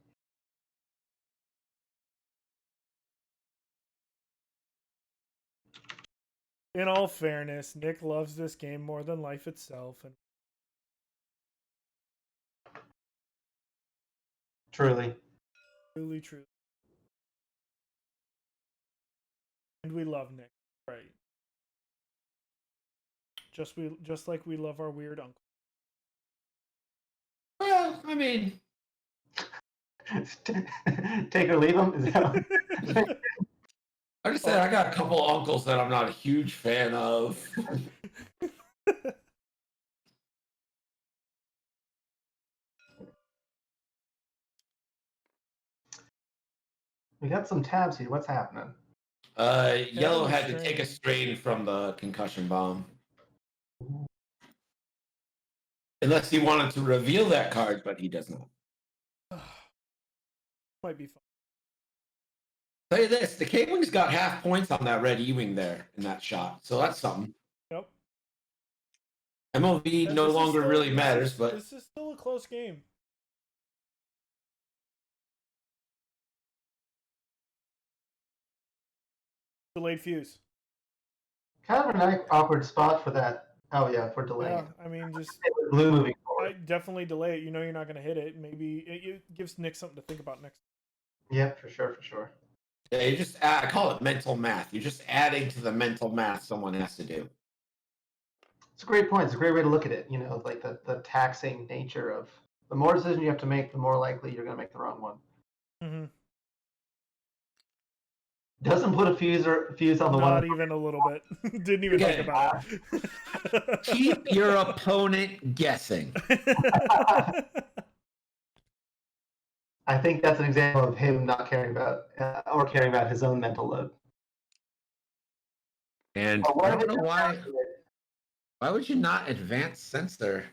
In all fairness, Nick loves this game more than life itself. And Truly. Truly true. And we love Nick, right? Just like we love our weird uncle. Well, I mean, Take or leave him. Is that... I just said I got a couple uncles that I'm not a huge fan of. We got some tabs here. What's happening? Yellow had to take a strain from the concussion bomb. Unless he wanted to reveal that card, but he does not. Might be fun. Tell you this, the K-Wings got half points on that red E-Wing there in that shot. So that's something. Yep. MLB no longer really matters, but this is still a close game. Delayed fuse. Kind of an awkward spot for that. Oh yeah, for delaying. Yeah, I mean, just blue moving forward. definitely delay it. You know you're not going to hit it. Maybe it gives Nick something to think about next. Yeah, for sure, for sure. yeah, you just I call it mental math. You're just adding to the mental math someone has to do. It's a great point. It's a great way to look at it. You know, like the taxing nature of the more decisions you have to make, the more likely you're going to make the wrong one. Mm-hmm. Doesn't put a fuse on the one. Not even a little bit. Didn't even think about it. Keep your opponent guessing. I think that's an example of him not caring about or caring about his own mental load. And I don't know why. Why would you not advance sensor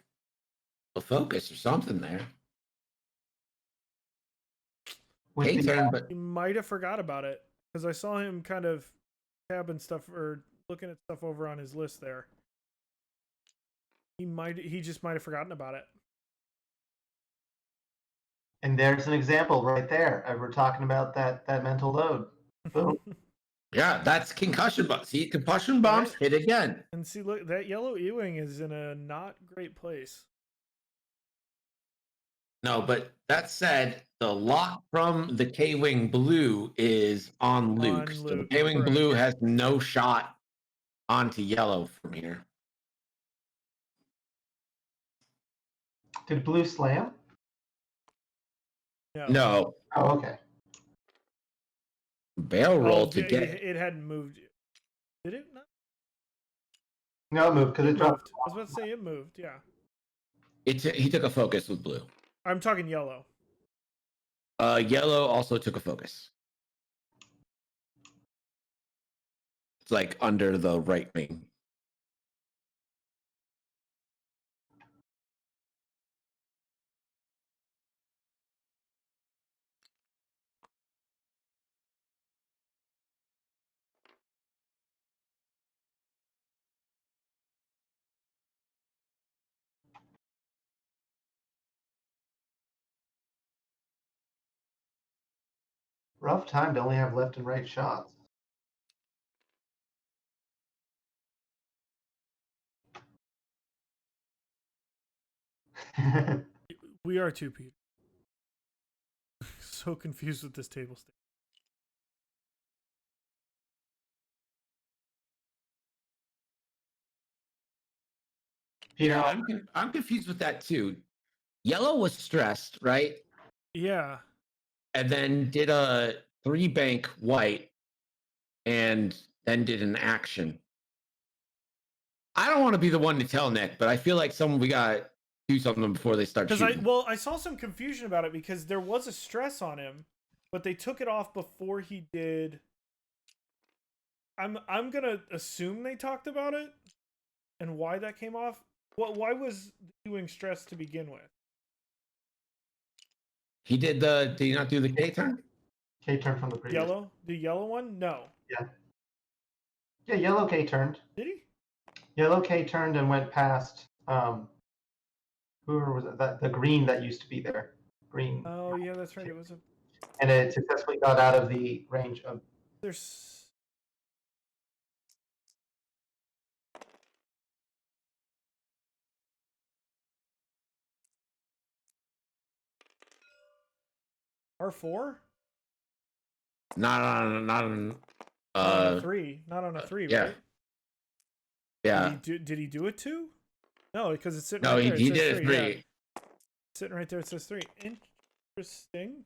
a focus or something there? K-turn, but he might have forgot about it because I saw him kind of tabbing stuff or looking at stuff over on his list there. He just might have forgotten about it. And there's an example right there. We're talking about that mental load. Boom. yeah, that's concussion bomb. See, concussion bombs hit again. And see, look, that yellow E-Wing is in a not great place. No, but that said, the lock from the K-Wing Blue is on Luke. So the K-Wing Blue has no shot onto yellow from here. Did Blue slam? No. Oh, okay. Barrel roll to get it hadn't moved. Did it not? No, it moved because it dropped. I was about to say it moved. Yeah. He took a focus with blue. I'm talking yellow. Yellow also took a focus. It's like under the right wing. Rough time to only have left and right shots. We are too, Peter. So confused with this table stake. Peter, I'm confused with that too. Yellow was stressed, right? Yeah. And then did a 3-bank white and then did an action. I don't want to be the one to tell Nick, but I feel like we got to do something before they start shooting. I saw some confusion about it because there was a stress on him, but they took it off before he did. I'm gonna assume they talked about it and why that came off. Why was doing stress to begin with? He did he not do the K-turn? K-turn from the previous. Yellow? The yellow one? No. Yeah. Yeah, yellow K-turned. Did he? Yellow K-turned and went past whoever was it? The green that used to be there. Green. Oh yeah, that's right. It was a. And it successfully got out of the range of. There's. R4? Not on Not on a 3. Not on a 3, yeah. right? Yeah. Did he do it 2? No, because it's sitting No, right there. he It says did 3. 3. Yeah. Sitting right there, it says 3. Interesting.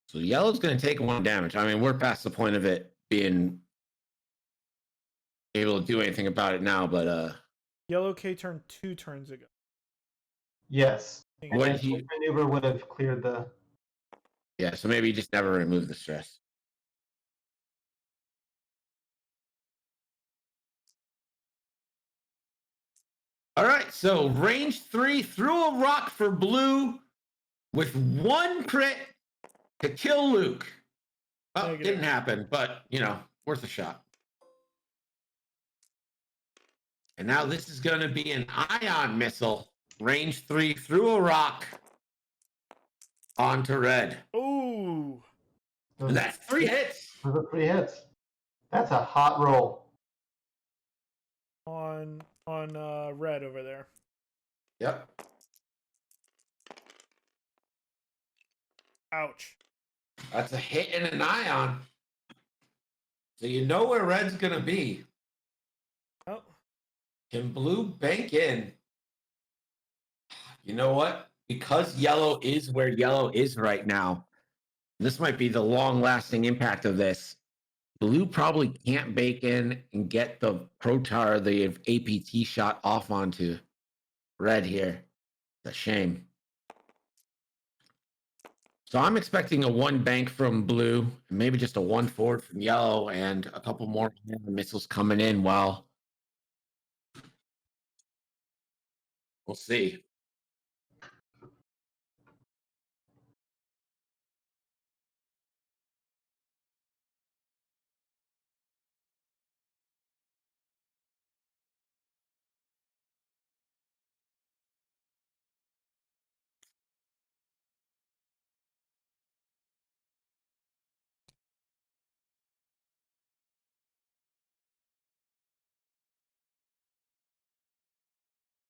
So yellow's going to take 1 damage. I mean, we're past the point of it being able to do anything about it now, but Yellow K turned 2 turns ago. Yes. What And did he- maneuver would have cleared the. yeah, so maybe he just never removed the stress. All right, so range 3 threw a rock for blue with 1 crit to kill Luke. Well, Negative. didn't happen, but worth a shot. And now this is going to be an ion missile. Range 3 threw a rock onto red. Ooh. And that's 3 hits. Those are 3 hits. That's a hot roll. On red over there. Yep. Ouch. That's a hit and an ion. So you know where red's going to be. Oh. Can blue bank in? You know what? Because yellow is where yellow is right now, this might be the long-lasting impact of this. Blue probably can't bake in and get the Protar, the APT shot off onto red here. It's a shame. So I'm expecting a 1 bank from blue, maybe just a 1 forward from yellow, and a couple more missiles coming in while we'll see.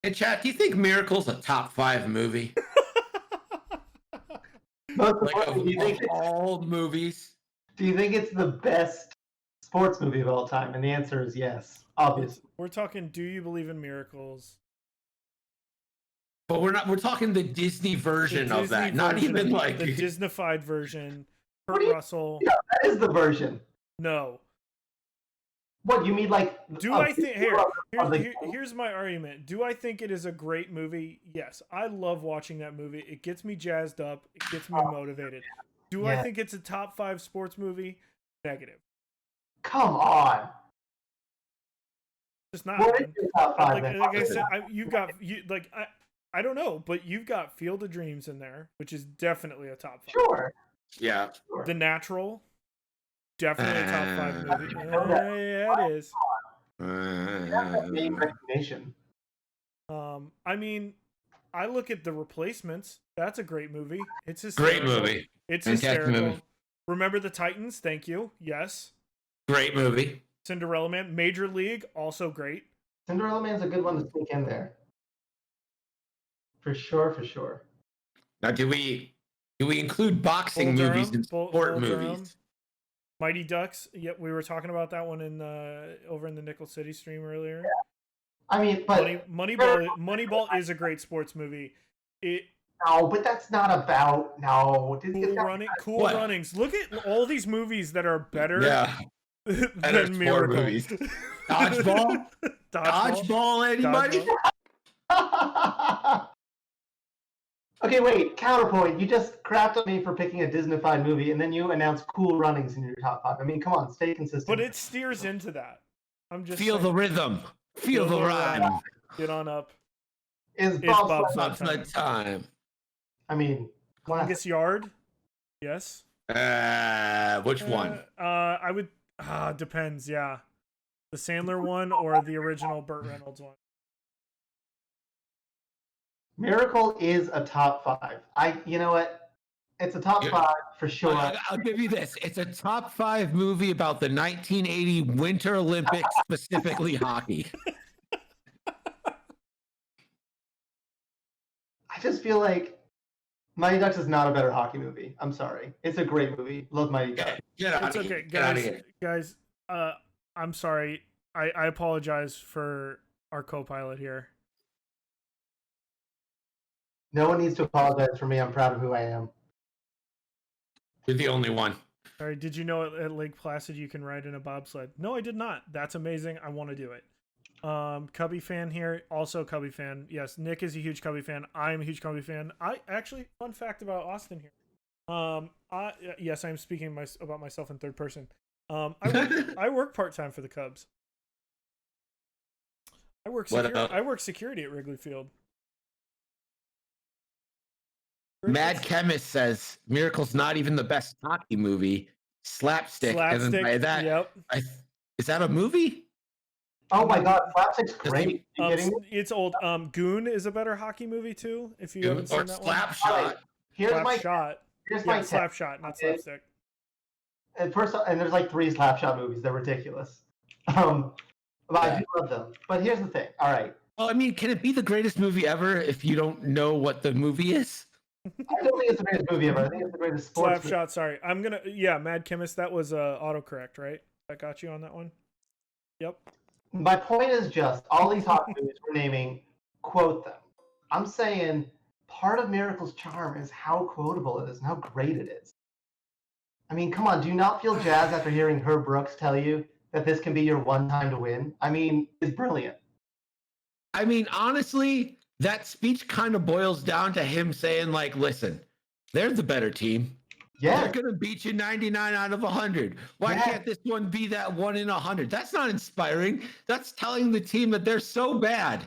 Hey, chat, do you think Miracle's a top 5 movie? Most Like importantly, of all movies? do you think it's the best sports movie of all time? And the answer is yes, obviously. We're talking, do you believe in miracles? But we're talking the Disney version The of that, Disney not version, even like the Disneyfied version. What Kurt do you- Russell. Yeah, that is the version. No. What, you mean like... Do a I think of the- here's my argument. Do I think it is a great movie? Yes. I love watching that movie. It gets me jazzed up. It gets me motivated. Do I Yeah. think it's a top 5 sports movie? Negative. Come on. Just not. What man. is your top 5 then? Like I said, I don't know, but you've got Field of Dreams in there, which is definitely a top 5. Sure. yeah. Sure. The Natural, definitely a top 5 movie. Yeah, it is. That's name recognition. I mean, I look at The Replacements. That's a great movie. It's Great hysterical. movie. It's Fantastic hysterical. movie. Remember the Titans? Thank you. Yes. Great movie. Cinderella Man, Major League, also great. Cinderella Man's a good one to sneak in there. For sure, for sure. Now, do we include boxing Bull movies Durham, and Bull sport Durham. movies? Mighty Ducks. Yep, we were talking about that one in over in the Nickel City stream earlier. Yeah. I mean, but Moneyball is a great sports movie. no, but that's not about Cool What? Runnings. Look at all these movies that are better Yeah. Better than sport Miracle. movies. Dodgeball? Dodgeball, anybody? Dodgeball. Okay, wait. Counterpoint. You just crapped on me for picking a Disneyfied movie, and then you announced Cool Runnings in your top 5. I mean, come on, stay consistent. But it steers into that. I'm just Feel saying. the rhythm. Feel the rhyme. Get on up. Is It's Bob Bob's Sled- What's the time? I mean, Longest Yard. Yes. Which one? I would. Depends. Yeah, the Sandler one or the original Burt Reynolds one. Miracle is a top 5. You know what? It's a top Yeah. 5 for sure. I'll give you this. It's a top 5 movie about the 1980 Winter Olympics, specifically hockey. just feel like Mighty Ducks is not a better hockey movie. I'm sorry. It's a great movie. Love Mighty Ducks. Get out It's of okay, here. Get out of here. guys. I'm sorry. I apologize for our co-pilot here. No one needs to apologize for me. I'm proud of who I am. You're the only one. All right, did you know at Lake Placid you can ride in a bobsled? No, I did not. That's amazing. I want to do it. Cubby fan here, also Cubby fan. Yes, Nick is a huge Cubby fan. I'm a huge Cubby fan. I actually, fun fact about Austin here. Yes, I'm speaking about myself in third person. I work part time for the Cubs. I work security at Wrigley Field. Mad Chemist says Miracle's not even the best hockey movie. Slapstick. And then by that, yep. Is that a movie? Oh my god, Slapstick's great. Are you kidding me? It's old. Goon is a better hockey movie too. If you haven't seen that one. Slapshot. Right. Here's my Slapshot, not Slapstick. And there's like 3 Slapshot movies. They're ridiculous. But I do love them. But here's the thing. All right. Well, I mean, can it be the greatest movie ever if you don't know what the movie is? I don't think it's the greatest movie ever. I think it's the greatest sports Slapshot. Sorry, Mad Chemist. That was autocorrect, right? I got you on that one. Yep. My point is just all these hockey movies we're naming, quote them. I'm saying part of Miracle's charm is how quotable it is and how great it is. I mean, come on, do you not feel jazzed after hearing Herb Brooks tell you that this can be your one time to win? I mean, it's brilliant. I mean, honestly, that speech kind of boils down to him saying, like, listen, they're the better team. Yeah. They're going to beat you 99 out of 100. Why can't this one be that 1 in 100? That's not inspiring. That's telling the team that they're so bad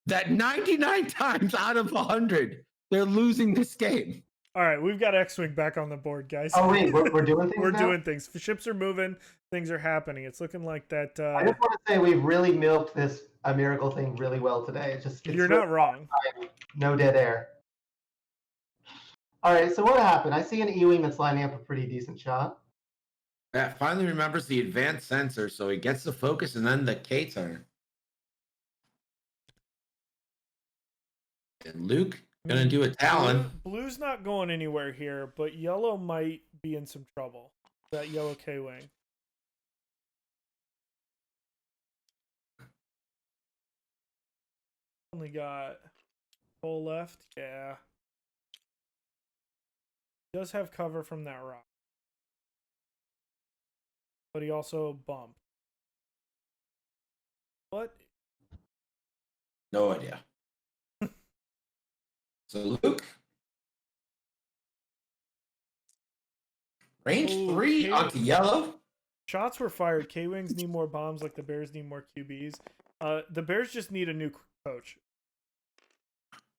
that 99 times out of 100, they're losing this game. All right, we've got X-Wing back on the board, guys. Oh, wait, we're doing things We're now? doing things. Ships are moving. Things are happening. It's looking like that. I just want to say we've really milked this Miracle thing really well today. You're not wrong. No dead air. All right, so what happened? I see an E-Wing that's lining up a pretty decent shot. Matt finally remembers the advanced sensor, so he gets the focus and then the K turn. And Luke gonna do a Talon. Blue's not going anywhere here, but yellow might be in some trouble. That yellow K-Wing. Only got full left. Yeah. Does have cover from that rock. But he also bumped. What? No idea. So Luke. Range 3 onto yellow. Shots were fired. K-Wings need more bombs like the Bears need more QBs. The Bears just need a new coach.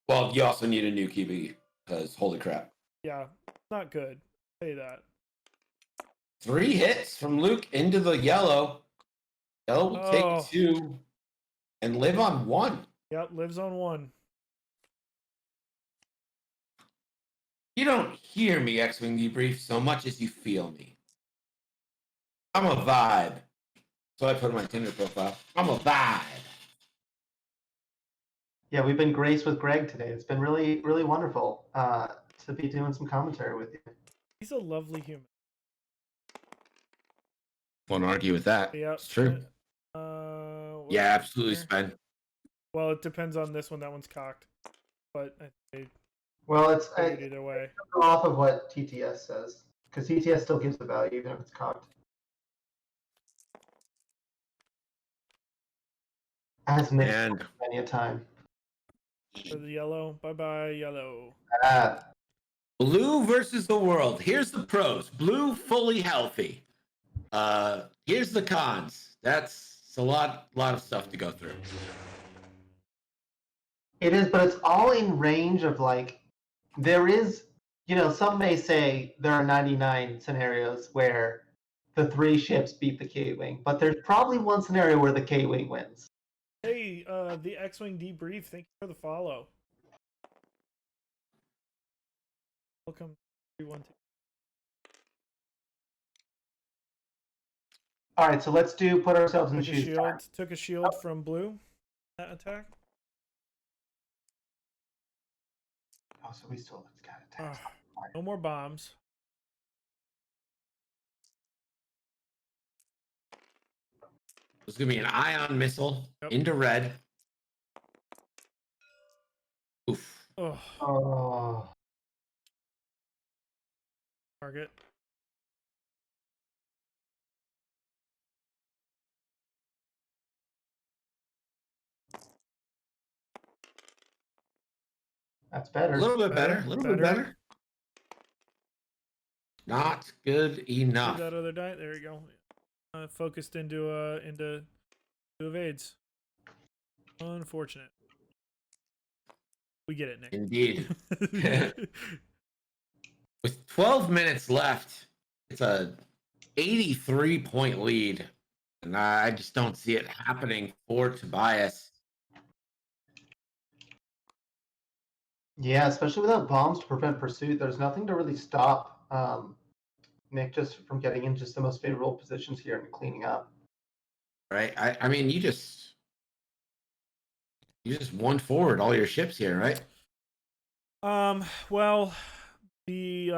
Well, you also need a new QB because holy crap. Yeah, not good. I'll say that. 3 hits from Luke into the yellow. Yellow will take 2 and live on 1. Yep, lives on 1. You don't hear me, X-Wing Debrief, so much as you feel me. I'm a vibe. So I put on my Tinder profile. I'm a vibe. Yeah, we've been graced with Greg today. It's been really, really wonderful to be doing some commentary with you. He's a lovely human. Won't argue with that. Yep. It's true. Yeah, absolutely, Spen. Well, it depends on this one. That one's cocked. But well, it's either way. Off of what TTS says, because TTS still gives the value even if it's cocked. As many a time. For the yellow, bye yellow. Blue versus the world. Here's the pros. Blue fully healthy. Here's the cons. That's a lot of stuff to go through. It is, but it's all in range of like. There is, some may say there are 99 scenarios where the 3 ships beat the K-Wing, but there's probably one scenario where the K-Wing wins. Hey, the X-Wing Debrief, thank you for the follow. Welcome, everyone. All right, so let's put ourselves in the shoes. Took a shield from Blue, that attack. Oh, so we still got attacks. No more bombs. There's gonna be an ion missile into red. Oof. Oh, Oh, target. that's A better. little bit better. A little bit better. Not good enough. See that other die? There you go. Focused into two evades. Unfortunate. We get it, Nick. Indeed. With 12 minutes left, it's a 83-point lead. And I just don't see it happening for Tobias. Yeah, especially without bombs to prevent pursuit, there's nothing to really stop Nick just from getting in just the most favorable positions here and cleaning up. Right? I mean, you just won forward all your ships here, right? Well, the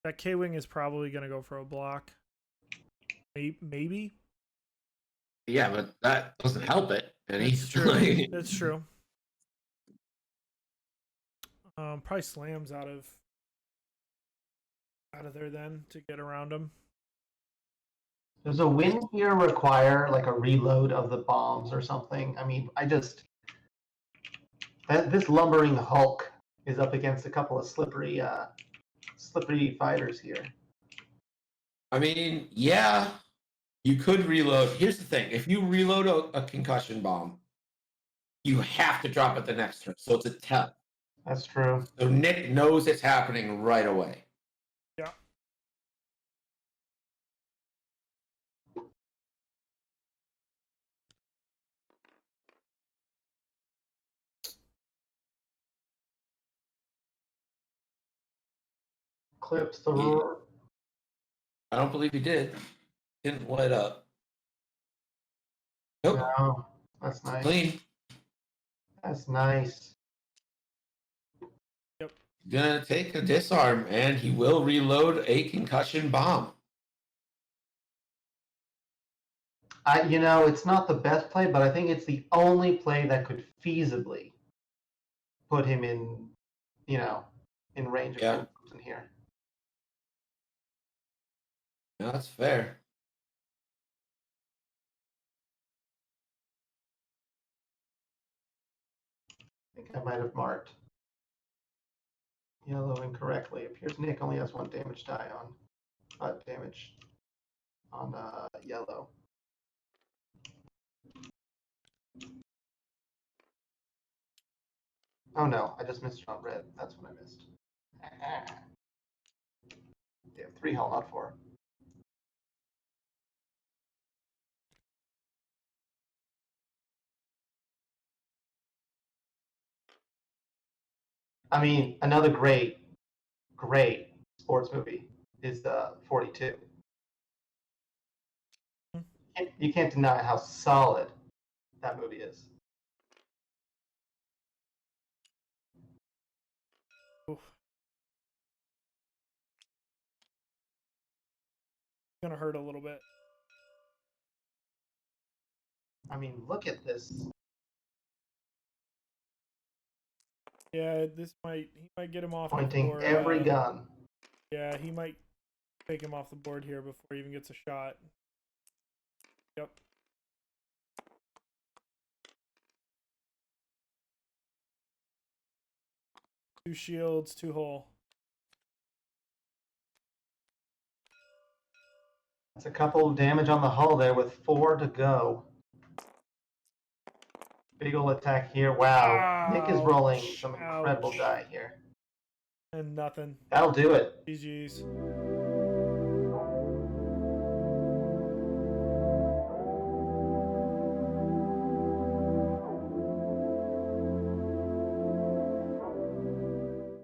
that K-wing is probably gonna go for a block. Maybe. Yeah, but that doesn't help it. That's true. That's true. Probably slams out of there then to get around him. Does a win here require like a reload of the bombs or something? I mean, this lumbering Hulk is up against a couple of slippery fighters here. I mean, yeah, you could reload. Here's the thing: if you reload a concussion bomb, you have to drop it the next turn, so it's a tell. That's true. So Nick knows it's happening right away. Yeah. Clips the roar. I don't believe he did. Didn't light up. Nope. No, that's nice. Clean. That's nice. Yep. Gonna take a disarm, and he will reload a concussion bomb. It's not the best play, but I think it's the only play that could feasibly put him in, in range of in here. No, that's fair. I think I might have marked yellow incorrectly. It appears Nick only has one damage die on damage on yellow. Oh no, I just missed it on red. That's what I missed. They have 3 hull, not 4. I mean, another great sports movie is 42. You can't deny how solid that movie is. Oof. Gonna hurt a little bit. I mean, look at this. Yeah, he might get him off Pointing before, every gun. Yeah, he might take him off the board here before he even gets a shot. Yep. Two shields, 2 hull. That's a couple of damage on the hull there with 4 to go. Big ol' attack here. Wow. Nick is rolling some incredible die here. And nothing. That'll do it. GG's.